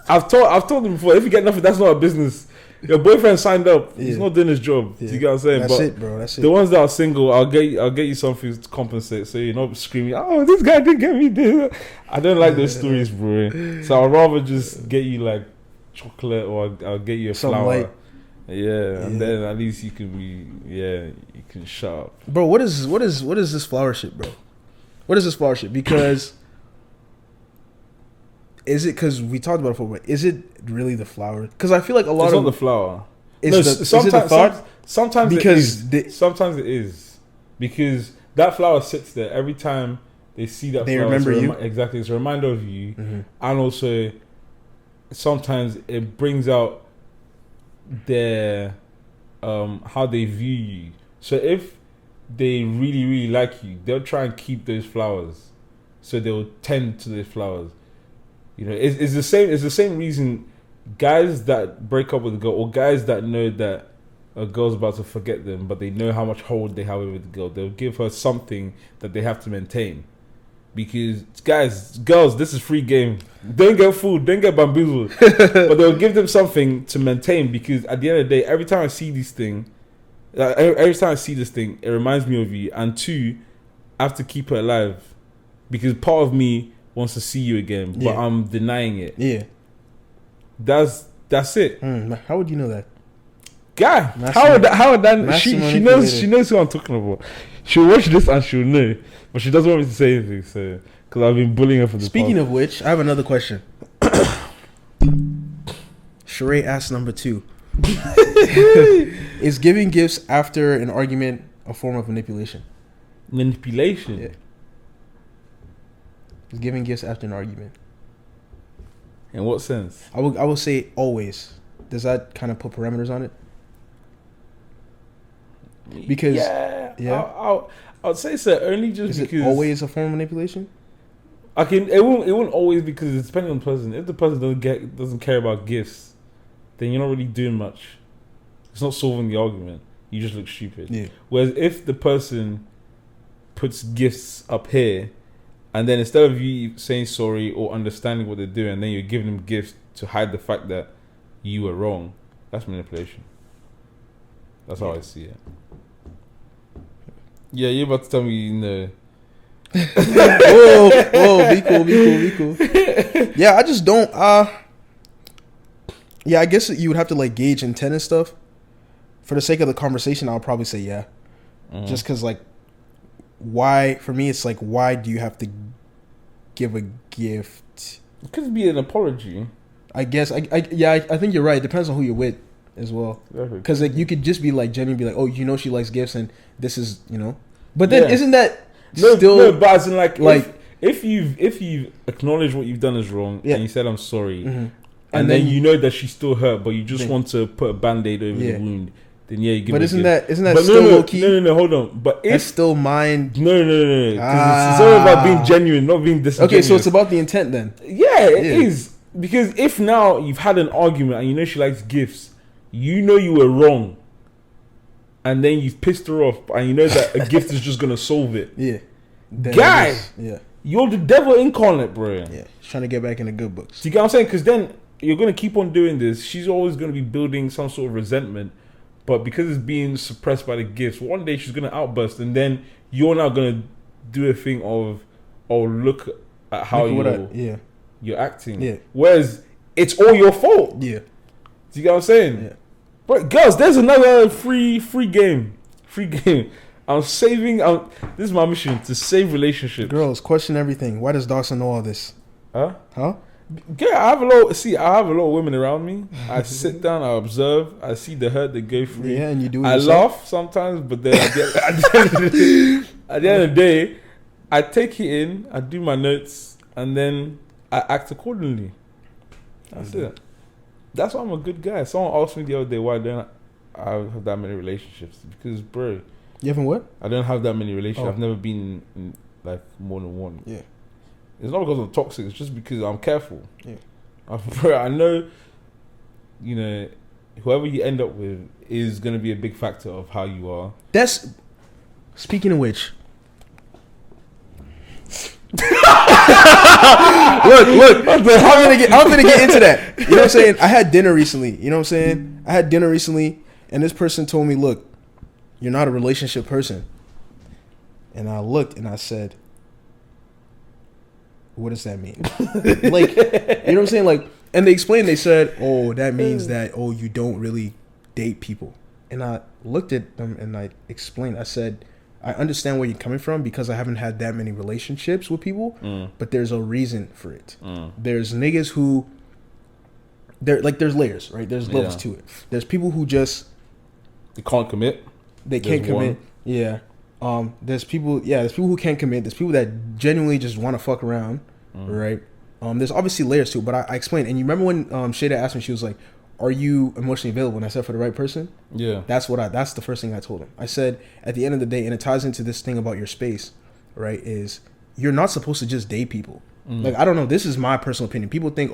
I've told them before. If you get nothing, that's not a business. Your boyfriend signed up. He's not doing his job. Yeah. You get what I'm saying? That's it, bro. That's it. The ones that are single, I'll get you something to compensate. So you're not screaming, "Oh, this guy didn't get me this." I don't like those stories, bro. So I'd rather just get you like chocolate, or I'll get you a flower. Light. Yeah, and then at least you can you can shut up. Bro, what is this flower shit, bro? What is this flower shit? Because is it because we talked about it before? But is it really the flower? Because I feel like it's not the flower. Sometimes because it is. Sometimes it is because that flower sits there every time they see that. They flower. remember you. Exactly, it's a reminder of you, and also sometimes it brings out their how they view you. So if they really, really like you, they'll try and keep those flowers. So they'll tend to those flowers. You know, it's the same. It's the same reason guys that break up with a girl, or guys that know that a girl's about to forget them, but they know how much hold they have over the girl, they'll give her something that they have to maintain. Because girls, this is free game. Don't get fooled, don't get bamboozled. But they'll give them something to maintain, because at the end of the day, every time I see this thing, it reminds me of you. And two, I have to keep her alive. because part of me wants to see you again, but I'm denying it. Yeah. That's it. How would you know that? Guy, how would that she knows who I'm talking about. She'll watch this and she'll know, but she doesn't want me to say anything. So, because I've been bullying her for the Speaking of which, I have another question. Sheree asks number 2. Is giving gifts after an argument a form of manipulation? Manipulation? Yeah. Is giving gifts after an argument? In what sense? I will say always. Does that kind of put parameters on it? Because I'd say so. Only just is because it always a form of manipulation? It won't always, because it's depending on the person. If the person doesn't care about gifts, then you're not really doing much. It's not solving the argument. You just look stupid. Yeah. Whereas if the person puts gifts up here, and then instead of you saying sorry or understanding what they're doing, and then you're giving them gifts to hide the fact that you were wrong, that's manipulation. That's how I see it. Yeah, you're about to tell me no. whoa, be cool. Yeah, I just don't. Yeah, I guess you would have to like gauge intent and stuff. For the sake of the conversation, I'll probably say yeah. Just because like, why? For me, it's like, why do you have to give a gift? It could be an apology. I guess. I think you're right. It depends on who you're with as well. Because like you could just be like genuinely be like, oh, she likes gifts and this is But then isn't that still? No, but as in like if you've acknowledged what you've done is wrong and you said I'm sorry, and then you know that she's still hurt, but you just want to put a band-aid over the wound. Then you give. But isn't that still low key? No, hold on. But if that's still mine. No. Because it's all about being genuine, not being disingenuous. Okay, so it's about the intent then. Yeah, it is. Because if now you've had an argument and you know she likes gifts, you know you were wrong, and then you've pissed her off, and you know that a gift is just gonna solve it. Yeah. Guy. You're the devil incarnate, bro. Yeah. She's trying to get back in the good books. Do you get what I'm saying? Because then you're gonna keep on doing this. She's always gonna be building some sort of resentment. But because it's being suppressed by the gifts, one day she's going to outburst, and then you're now going to do a thing of, look at how you're acting. Yeah. Whereas it's all your fault. Yeah. Do you get what I'm saying? Yeah. But girls, there's another free game. I'm saving. This is my mission, to save relationships. Girls, question everything. Why does Dawson know all this? Huh? Yeah, I have a lot of women around me. I sit down, I observe, I see the hurt they go through. Yeah, and you do it I yourself? laugh sometimes, but then at the end of the day, I take it in, I do my notes, and then I act accordingly. That's it. That's why I'm a good guy. Someone asked me the other day, why don't I have that many relationships? Because, bro, you haven't what? I don't have that many relationships. I've never been in like more than one. Yeah. It's not because I'm toxic. It's just because I'm careful. Yeah. I know, whoever you end up with is going to be a big factor of how you are. That's... Speaking of which... look. I'm gonna get into that. You know what I'm saying? I had dinner recently. And this person told me, look, you're not a relationship person. And I looked and I said... What does that mean? Like, you know what I'm saying? Like, and they explained, they said, oh, that means that, you don't really date people. And I looked at them and I explained, I said, I understand where you're coming from because I haven't had that many relationships with people, but there's a reason for it. There's niggas who, there's layers, right? There's levels to it. There's people who just... They can't commit. They can't commit. Yeah. There's people who can't commit. There's people that genuinely just want to fuck around, right? There's obviously layers to it, but I explained. And you remember when Shada asked me, she was like, "Are you emotionally available?" And I said, "For the right person." Yeah. That's the first thing I told him. I said, at the end of the day, and it ties into this thing about your space, right? Is you're not supposed to just date people. Like, I don't know. This is my personal opinion. People think,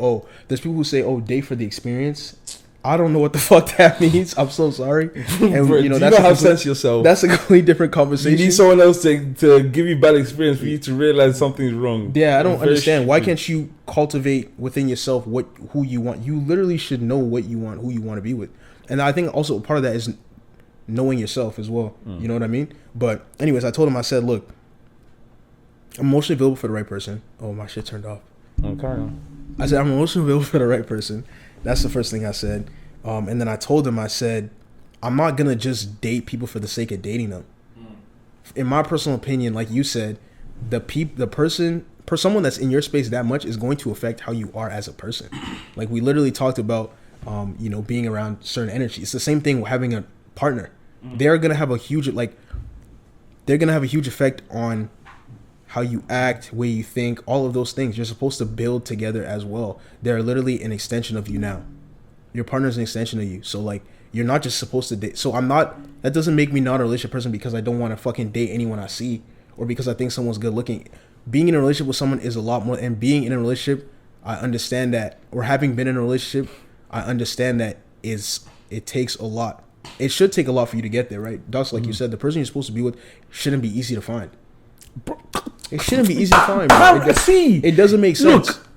there's people who say, date for the experience. I don't know what the fuck that means. I'm so sorry. And bro, that's have sense yourself. That's a completely different conversation. You need someone else to give you bad experience for you to realize something's wrong. Yeah, I don't understand. Why can't you cultivate within yourself who you want? You literally should know what you want, who you want to be with. And I think also part of that is knowing yourself as well. You know what I mean? But anyways, I told him, I said, look, I'm emotionally available for the right person. Oh, my shit turned off. Oh, carry on. I said, I'm emotionally available for the right person. That's the first thing I said. And then I told him, I said, I'm not going to just date people for the sake of dating them. In my personal opinion, like you said, someone that's in your space that much is going to affect how you are as a person. Like we literally talked about, being around certain energy. It's the same thing with having a partner. They're going to have a huge effect on how you act, way you think, all of those things. You're supposed to build together as well. They're literally an extension of you now. Your partner's an extension of you. So like, you're not just supposed to date. So that doesn't make me not a relationship person because I don't want to fucking date anyone I see or because I think someone's good looking. Being in a relationship with someone is a lot more, and being in a relationship, I understand that, or having been in a relationship, I understand that it takes a lot. It should take a lot for you to get there, right? Thus, like you said, the person you're supposed to be with shouldn't be easy to find. It shouldn't be easy to find, bro. It doesn't make sense. Look,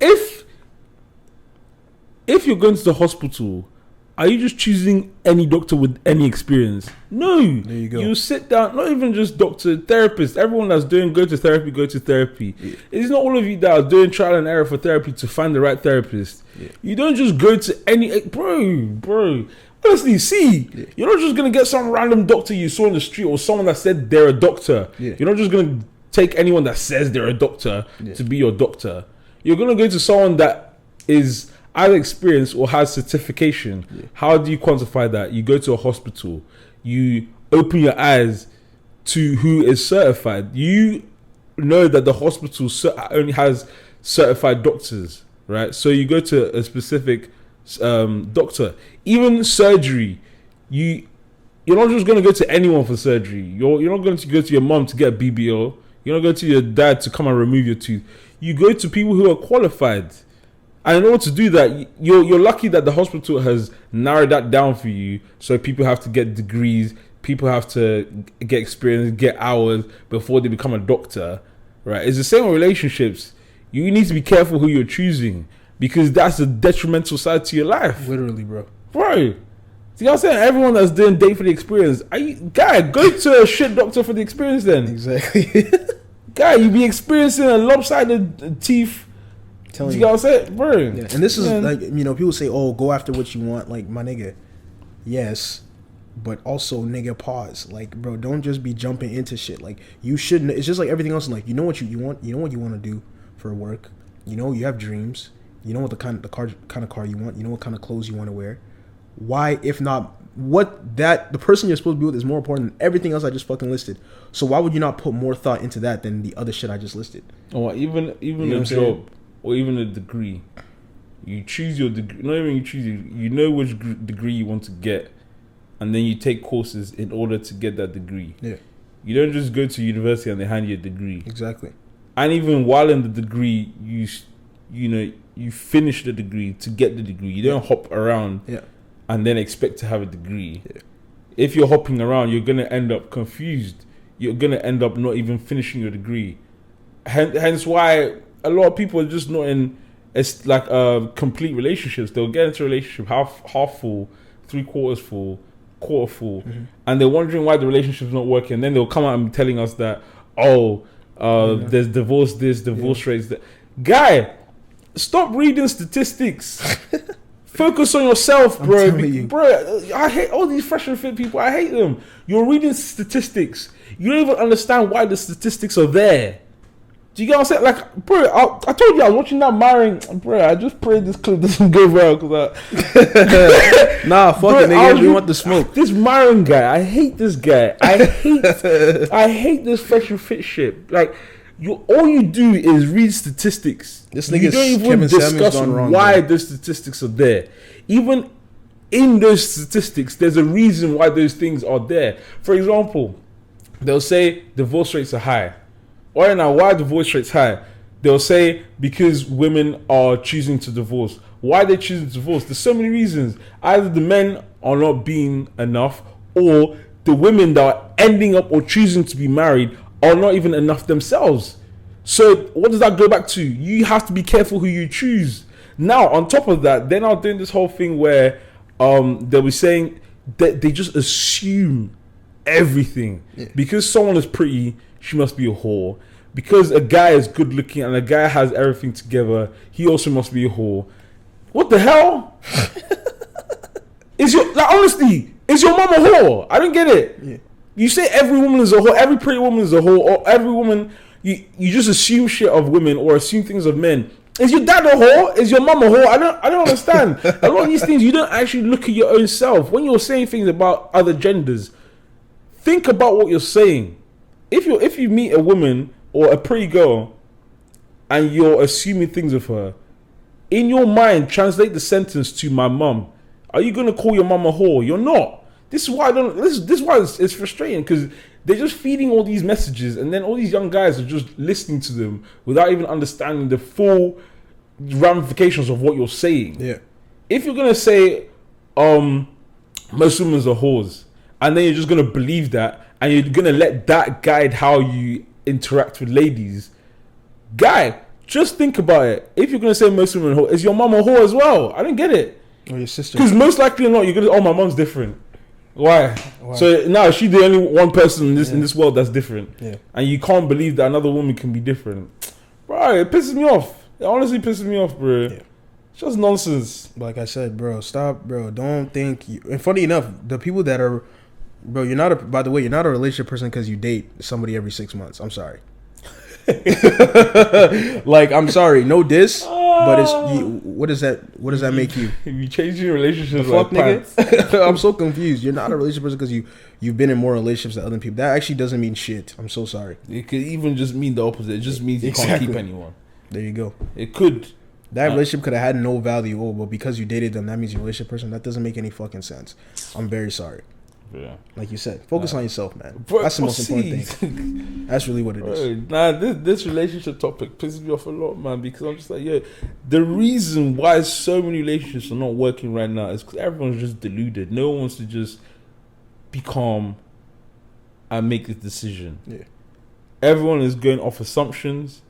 if you're going to the hospital, are you just choosing any doctor with any experience? No. There you go. You sit down, not even just doctor, therapist. Everyone that's go to therapy. Yeah. It's not all of you that are doing trial and error for therapy to find the right therapist. Yeah. You don't just go to any... Bro. Honestly, you're not just going to get some random doctor you saw in the street or someone that said they're a doctor. Yeah. You're not just going to take anyone that says they're a doctor to be your doctor. You're going to go to someone that is... either experience or has certification. Yeah. How do you quantify that? You go to a hospital. You open your eyes to who is certified. You know that the hospital only has certified doctors, right? So you go to a specific doctor. Even surgery, you're not just going to go to anyone for surgery. You're not going to go to your mom to get a BBL. You're not going to your dad to come and remove your tooth. You go to people who are qualified. And in order to do that, you're lucky that the hospital has narrowed that down for you. So people have to get degrees, people have to get experience, get hours before they become a doctor, right? It's the same with relationships. You need to be careful who you're choosing because that's a detrimental side to your life. Literally, bro. Bro. See what I'm saying? Everyone that's doing date for the experience. Go to a shit doctor for the experience then. Exactly. Guy, you be experiencing a lopsided teeth. You know what I'm saying, bro? Yeah. And this is like, people say, "Oh, go after what you want." Like, my nigga, yes, but also, nigga, pause. Like, bro, don't just be jumping into shit. Like, you shouldn't. It's just like everything else in life. You know what you want. You know what you want to do for work. You have dreams. You know what kind of car you want. You know what kind of clothes you want to wear. Why, if not, the person you're supposed to be with is more important than everything else I just fucking listed. So why would you not put more thought into that than the other shit I just listed? Oh, even a job. Or even a degree. You choose your degree. Not even you choose it. You know which degree you want to get. And then you take courses in order to get that degree. Yeah. You don't just go to university and they hand you a degree. Exactly. And even while in the degree, you finish the degree to get the degree. You don't hop around and then expect to have a degree. Yeah. If you're hopping around, you're going to end up confused. You're going to end up not even finishing your degree. Hence why... a lot of people are just not in complete relationships. They'll get into a relationship half full, 3/4 full, quarter full, and they're wondering why the relationship's not working. And then they'll come out and be telling us that, there's divorce rates. Guy, stop reading statistics. Focus on yourself, bro. Bro, I hate all these fresh and fit people. I hate them. You're reading statistics. You don't even understand why the statistics are there. Do you get what I'm saying? Like, bro, I told you I was watching that marrying. Bro, I just pray this clip doesn't go well. Nah, fuck it, nigga. We want the smoke. This marrying guy, I hate this guy. I hate this fresh and fit shit. Like, all you do is read statistics. This nigga don't even discuss why the statistics are there. Even in those statistics, there's a reason why those things are there. For example, they'll say divorce rates are high. Or now, why are divorce rates high? They'll say because women are choosing to divorce. Why are they choosing to divorce? There's so many reasons. Either the men are not being enough, or the women that are ending up or choosing to be married are not even enough themselves. So what does that go back to? You have to be careful who you choose. Now, on top of that, they're now doing this whole thing where they'll be saying that they just assume everything. Yeah. Because someone is pretty, she must be a whore. because a guy is good looking and a guy has everything together, he also must be a whore. What the hell? Honestly, is your mom a whore? I don't get it. Yeah. You say every woman is a whore, every pretty woman is a whore, or every woman, you just assume shit of women or assume things of men. Is your dad a whore? Is your mom a whore? I don't understand. A lot of these things, you don't actually look at your own self. When you're saying things about other genders, think about what you're saying. If you meet a woman or a pretty girl and you're assuming things of her, in your mind, translate the sentence to my mum. Are you gonna call your mum a whore? You're not. This is why This is why it's frustrating, because they're just feeding all these messages, and then all these young guys are just listening to them without even understanding the full ramifications of what you're saying. Yeah. If you're gonna say, most women are whores, and then you're just gonna believe that, and you're gonna let that guide how you interact with ladies, guy, just think about it. If you're gonna say most women are whores, is your mum a whore as well? I don't get it. Or your sister? Because most likely or not, you're gonna. My mom's different. Why? So now is she the only one person in this world that's different? Yeah. And you can't believe that another woman can be different, bro. It pisses me off. It honestly pisses me off, bro. Yeah. It's just nonsense. Like I said, bro, stop, bro. Don't think. And funny enough, the people that are, bro, you're not a. By the way, you're not a relationship person because you date somebody every 6 months. I'm sorry. Like, I'm sorry, no diss, but it's what does that make you? You changing relationships, fuck, nigga. I'm so confused. You're not a relationship person because you've been in more relationships than other people. That actually doesn't mean shit. I'm so sorry. It could even just mean the opposite. It just means you can't keep anyone. There you go. It could. That relationship could have had no value. Oh, but because you dated them, that means you're a relationship person. That doesn't make any fucking sense. I'm very sorry. Yeah. Like you said, focus on yourself, man. Bro, that's the most important thing. That's really what it is. Nah, this relationship topic pisses me off a lot, man, because I'm just like, yeah, the reason why so many relationships are not working right now is because everyone's just deluded. No one wants to just be calm and make a decision. Yeah. Everyone is going off assumptions,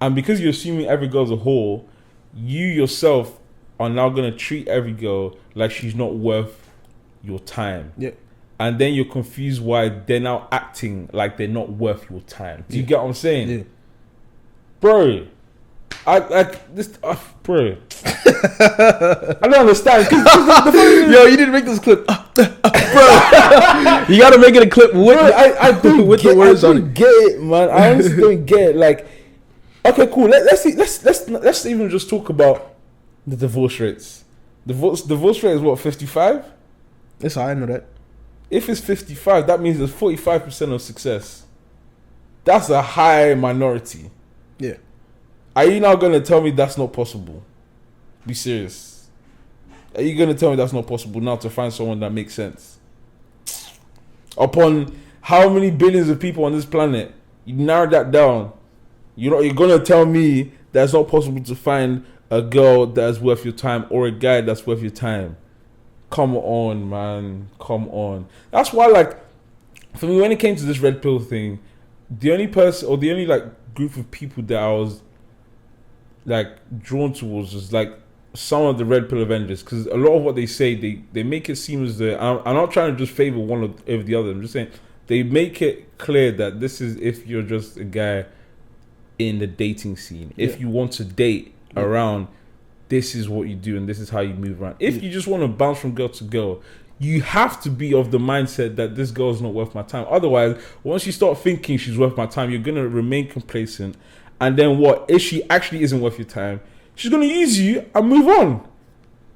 and because you're assuming every girl's a whore, you yourself are now going to treat every girl like she's not worth your time. Yeah. And then you're confused why they're now acting like they're not worth your time. Do you get what I'm saying? Yeah. Bro, bro. I don't understand. Yo, you didn't make this clip. Bro, you gotta make it a clip with, I don't with get, the words I on don't it. get it, man. I honestly don't get it. Like, okay, cool. Let's even just talk about the divorce rates. Divorce rate is what, 55? That's how I know that. If it's 55, that means there's 45% of success. That's a high minority. Yeah. Are you now going to tell me that's not possible? Be serious. Are you going to tell me that's not possible now to find someone that makes sense? Upon how many billions of people on this planet, you narrowed that down. You're going to tell me that it's not possible to find a girl that's worth your time or a guy that's worth your time. Come on, man. Come on. That's why, like, for me, when it came to this red pill thing, the only person or the only, like, group of people that I was, like, drawn towards was, like, some of the red pill Avengers. Because a lot of what they say, they make it seem as though, I'm not trying to just favor one over the other. I'm just saying, they make it clear that this is if you're just a guy in the dating scene. Yeah. If you want to date around, this is what you do and this is how you move around. If you just want to bounce from girl to girl, you have to be of the mindset that this girl is not worth my time. Otherwise, once you start thinking she's worth my time, you're going to remain complacent. And then what? If she actually isn't worth your time, she's going to use you and move on.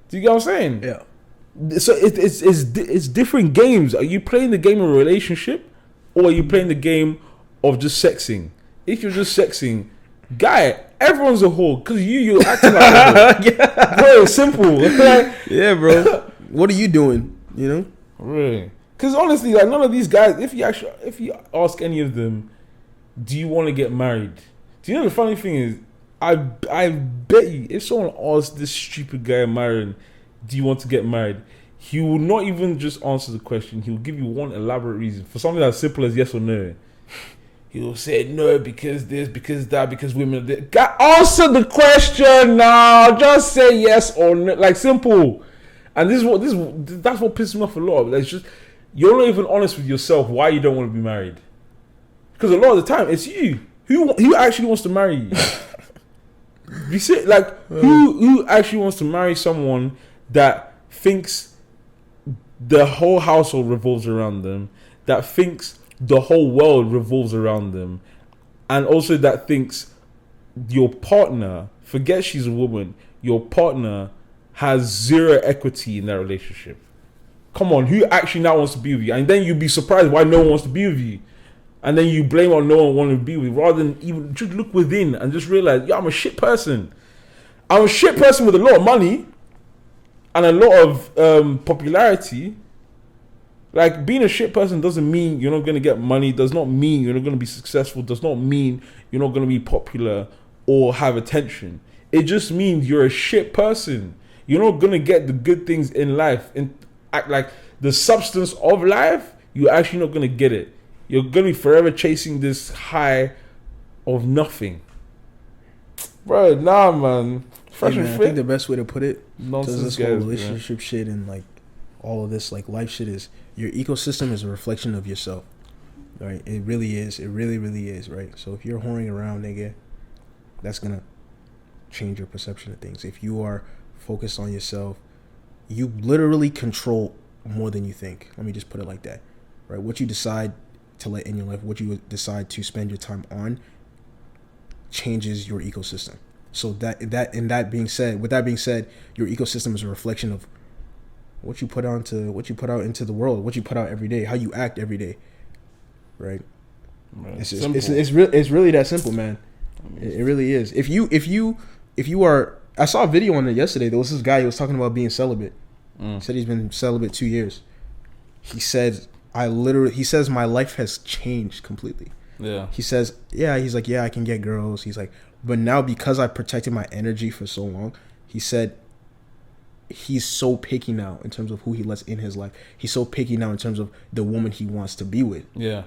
Do you get what I'm saying? Yeah. So it's different games. Are you playing the game of a relationship or are you playing the game of just sexing? If you're just sexing, guy, everyone's a whore because you're acting like a whore. Yeah. Bro, it's simple. Yeah, bro. What are you doing? You know? Really? Because honestly, like, none of these guys, if you ask any of them, do you want to get married? Do you know the funny thing is, I bet you, if someone asks this stupid guy marrying, do you want to get married? He will not even just answer the question. He will give you one elaborate reason for something as simple as yes or no. He will say no because this, because that, because women. Answer the question now. Just say yes or no, like simple. And that's what pisses me off a lot. It's just you're not even honest with yourself why you don't want to be married. Because a lot of the time it's you Who actually wants to marry you? You see, like who actually wants to marry someone that thinks the whole household revolves around them, that thinks the whole world revolves around them, and also that thinks your partner, forget she's a woman, your partner has zero equity in that relationship? Come on, who actually now wants to be with you? And then you'd be surprised why no one wants to be with you. And then you blame on no one wanting to be with you, rather than even just look within and just realize, I'm a shit person. I'm a shit person with a lot of money and a lot of popularity. Like, being a shit person doesn't mean you're not going to get money, does not mean you're not going to be successful, does not mean you're not going to be popular or have attention. It just means you're a shit person. You're not going to get the good things in life. And act like the substance of life, you're actually not going to get it. You're going to be forever chasing this high of nothing. Bro, nah, man. Fresh and I fit. think the best way to put it, Nonsense to this whole guys, relationship shit and like all of this like life shit, is your ecosystem is a reflection of yourself. Right? It really is. It really, really is, right? So if you're whoring around, nigga, that's gonna change your perception of things. If you are focused on yourself, you literally control more than you think. Let me just put it like that. Right? What you decide to let in your life, what you decide to spend your time on, changes your ecosystem. So with that being said, your ecosystem is a reflection of what you put out into the world, what you put out every day, how you act every day. Right? It's really that simple, man. It really is. If you are, I saw a video on it yesterday. There was this guy who was talking about being celibate. He said he's been celibate 2 years. He says my life has changed completely. Yeah. He says, he's like, I can get girls. He's like, but now because I protected my energy for so long, he said he's so picky now in terms of who he lets in his life. He's so picky now in terms of the woman he wants to be with. Yeah.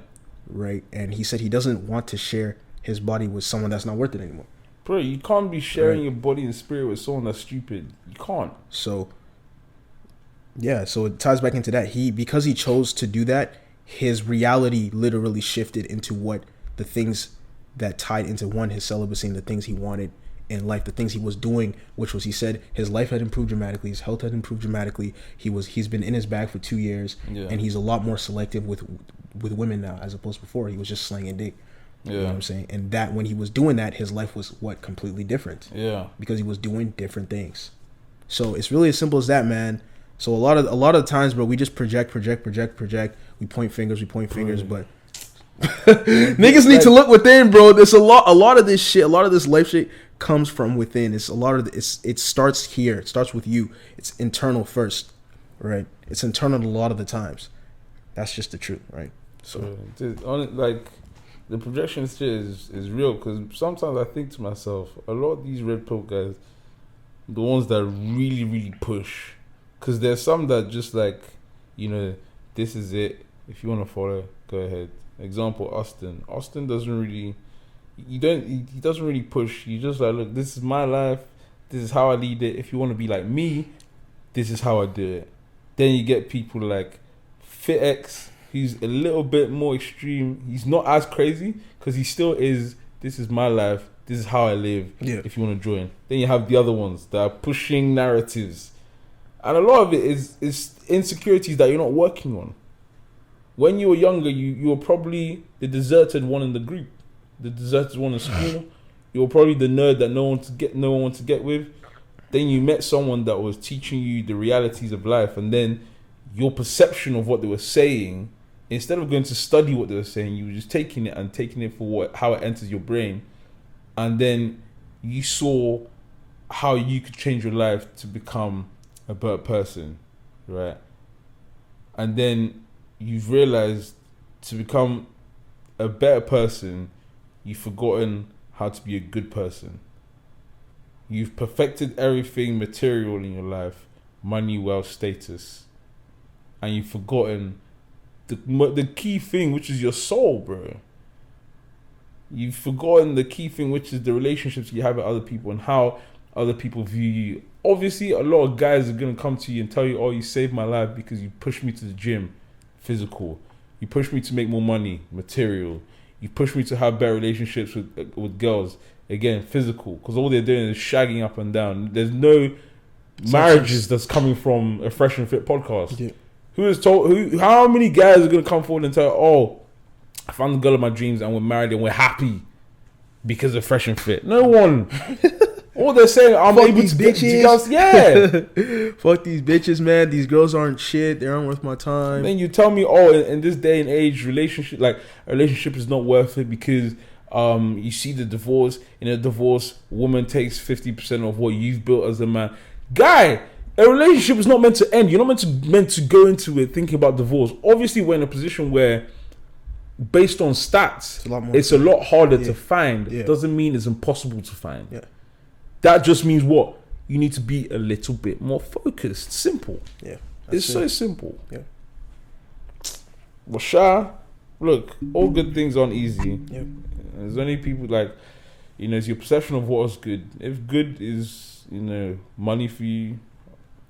Right? And he said he doesn't want to share his body with someone that's not worth it anymore. Bro, you can't be sharing your body and spirit with someone that's stupid. You can't. So it ties back into that. Because he chose to do that, his reality literally shifted into what the things that tied into his celibacy and the things he wanted in life, the things he was doing, which was, he said his life had improved dramatically, his health had improved dramatically. He's been in his bag for 2 years, and he's a lot more selective with women now as opposed to before. He was just slanging dick. You know what I'm saying? And that when he was doing that, his life was completely different. Yeah. Because he was doing different things. So it's really as simple as that, man. So a lot of times, bro, we just project. We point fingers, but niggas need to look within, bro. There's a lot of this shit, a lot of this life shit comes from within. It starts here. It starts with you. It's internal first, right? It's internal a lot of the times. That's just the truth, right? So like the projection shit is real, because sometimes I think to myself, a lot of these red pill guys, the ones that really, really push, because there's some that just like, this is it. If you want to follow, go ahead. Example, Austin. Austin doesn't really, he doesn't really push. You just like, look, this is my life. This is how I lead it. If you want to be like me, this is how I do it. Then you get people like FitX. He's a little bit more extreme. He's not as crazy because he still is, this is my life. This is how I live. Yeah. If you want to join. Then you have the other ones that are pushing narratives. And a lot of it is insecurities that you're not working on. When you were younger, you were probably the deserted one in the group, the deserted one in school. You were probably the nerd that no one wanted to get with. Then you met someone that was teaching you the realities of life, and then your perception of what they were saying, instead of going to study what they were saying, you were just taking it for how it enters your brain, and then you saw how you could change your life to become a better person, right? And then you've realized to become a better person, you've forgotten how to be a good person. You've perfected everything material in your life, money, wealth, status, and you've forgotten the key thing, which is your soul, bro. You've forgotten the key thing, which is the relationships you have with other people and how other people view you. Obviously, a lot of guys are going to come to you and tell you, you saved my life because you pushed me to the gym, physical. You pushed me to make more money, material. You push me to have better relationships with girls. Again, physical, because all they're doing is shagging up and down. There's no marriages that's coming from a Fresh and Fit podcast. Yeah. Who has told? How many guys are gonna come forward and tell? Oh, I found the girl of my dreams and we're married and we're happy because of Fresh and Fit. No one. All they're saying, I'm fuck able these to bitches. Yeah. Fuck these bitches, man. These girls aren't shit. They aren't worth my time. Then you tell me, oh, in this day and age, a relationship is not worth it because you see the divorce. In a divorce, woman takes 50% of what you've built as a man. Guy, a relationship is not meant to end. You're not meant to go into it thinking about divorce. Obviously, we're in a position where, based on stats, it's a lot harder to find. Yeah. Doesn't mean it's impossible to find. Yeah. That just means what? You need to be a little bit more focused. Simple. Yeah. It's so simple. Yeah. Well, Sha, look, all good things aren't easy. Yeah. There's only people it's your perception of what is good. If good is, money for you,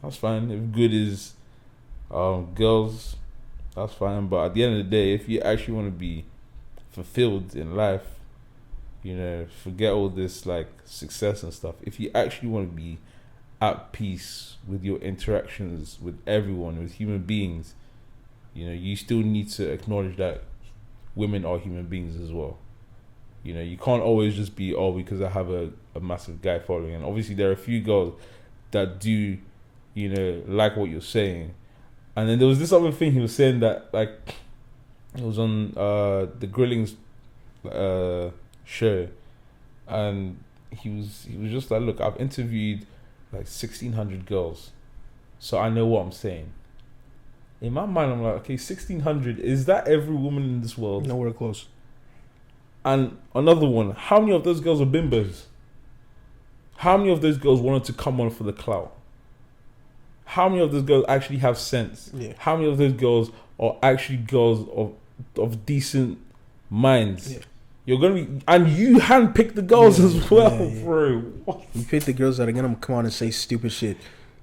that's fine. If good is girls, that's fine. But at the end of the day, if you actually want to be fulfilled in life, forget all this success and stuff. If you actually want to be at peace with your interactions with everyone, with human beings, you still need to acknowledge that women are human beings as well. You can't always just be, because I have a massive guy following. And obviously there are a few girls that do, like what you're saying. And then there was this other thing he was saying that, it was on the Grillings show, and he was just like, look, I've interviewed 1,600 girls, so I know what I'm saying. In my mind, I'm like, okay, 1,600, is that every woman in this world? Nowhere close. And another one, how many of those girls are bimbos? How many of those girls wanted to come on for the clout? How many of those girls actually have sense? Yeah. How many of those girls are actually girls of decent minds? Yeah. You're gonna be, and you handpick the girls as well, bro. What? You pick the girls that are gonna come on and say stupid shit.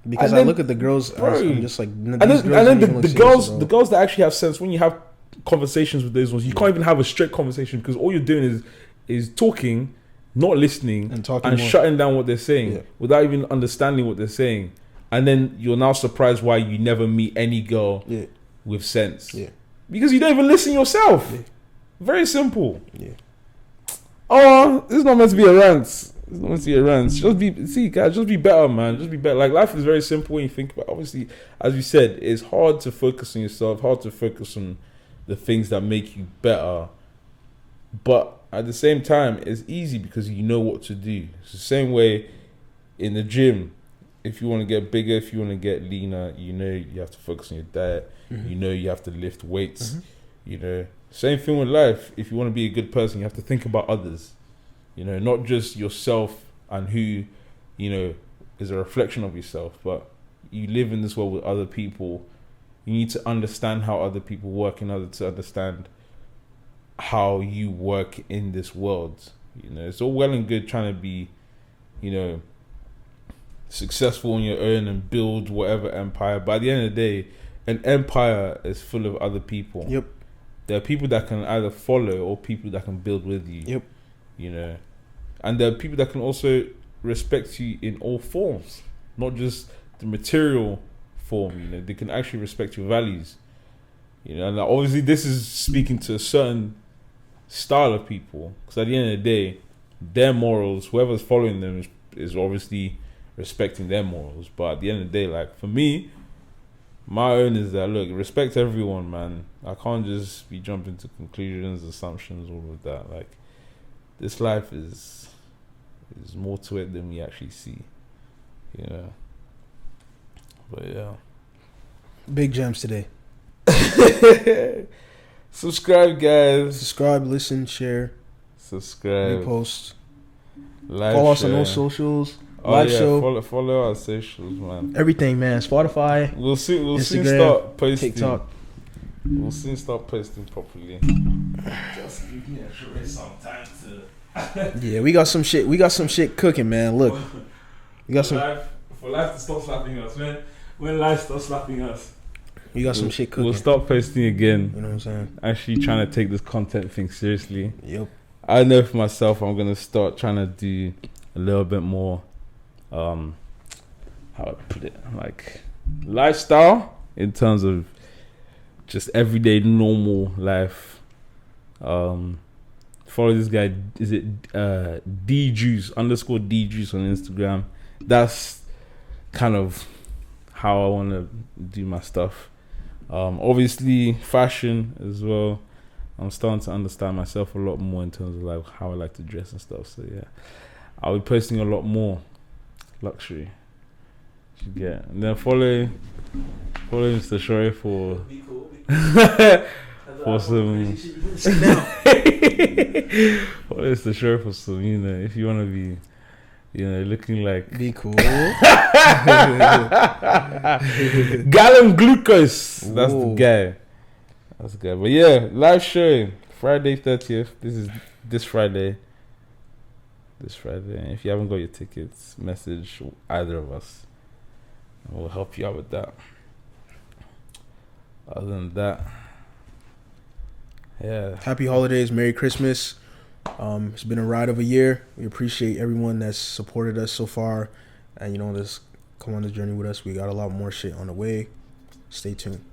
Because I look at the girls, I'm just like, and then the girls that actually have sense. When you have conversations with those ones, you can't even have a straight conversation because all you're doing is talking, not listening, and shutting down what they're saying without even understanding what they're saying. And then you're now surprised why you never meet any girl with sense. Yeah. Because you don't even listen yourself. Yeah. Very simple. Yeah. Oh, this is not meant to be a rant. It's not meant to be a rant. Just be better, man. Just be better. Life is very simple when you think about it. Obviously, as you said, it's hard to focus on yourself, hard to focus on the things that make you better. But at the same time, it's easy because you know what to do. It's the same way in the gym. If you want to get bigger, if you want to get leaner, you have to focus on your diet. Mm-hmm. You have to lift weights. Mm-hmm. Same thing with life. If you want to be a good person, you have to think about others. Not just yourself and who, is a reflection of yourself, but you live in this world with other people. You need to understand how other people work in order to understand how you work in this world. It's all well and good trying to be, successful on your own and build whatever empire. But at the end of the day, an empire is full of other people. Yep. There are people that can either follow or people that can build with you. Yep. And there are people that can also respect you in all forms, not just the material form. They can actually respect your values. And obviously this is speaking to a certain style of people, because at the end of the day, their morals, whoever's following them is obviously respecting their morals. But at the end of the day, for me, my own is that, look, respect everyone, man. I can't just be jumping to conclusions, assumptions, all of that. This life is more to it than we actually see. But yeah. Big gems today. Subscribe, guys. Subscribe, listen, share. Subscribe. Repost. Like, follow us on all socials. Live show. Follow our socials, man. Everything, man. Spotify. We'll soon Instagram, start posting. TikTok. We'll soon start posting properly. Just give me some time to. Yeah, we got some shit. We got some shit cooking, man. Look, we got some. For life to stop slapping us, man. When life starts slapping us. We got some shit cooking. We'll start posting again. You know what I'm saying? Actually trying to take this content thing seriously. Yep. I know for myself, I'm gonna start trying to do a little bit more, how I put it, like lifestyle in terms of just everyday normal life. Follow this guy. Is it DJuice _DJuice on Instagram? That's kind of how I want to do my stuff. Obviously fashion as well. I'm starting to understand myself a lot more in terms of like how I like to dress and stuff. So yeah, I'll be posting a lot more luxury. You get, and then follow Mr. Shory for for some. Follow Mr. Shory for some. You know, if you want to be, you know, looking like be cool. Gallon glucose. That's the guy. That's the guy. But yeah, live show Friday 30th. This Friday. And if you haven't got your tickets, message either of us, and we'll help you out with that. Other than that, yeah. Happy holidays, Merry Christmas. It's been a ride of a year. We appreciate everyone that's supported us so far, and you know, just come on this journey with us. We got a lot more shit on the way. Stay tuned.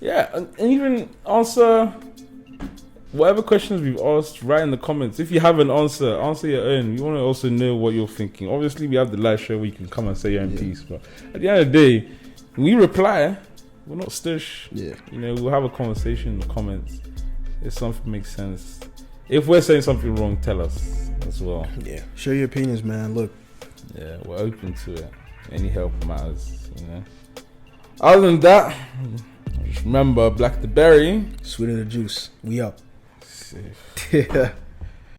Yeah, and even answer whatever questions we've asked. Write in the comments. If you have an answer your own. We want to also know what you're thinking. Obviously, we have the live show where you can come and say your own piece. But at the end of the day, we reply. We're not stush. Yeah. You know, we'll have a conversation in the comments. If something makes sense. If we're saying something wrong, tell us as well. Yeah. Share your opinions, man. Look. Yeah, we're open to it. Any help matters, you know. Other than that, just remember, BlackerTheBerry. Sweeter the juice. We up. Safe.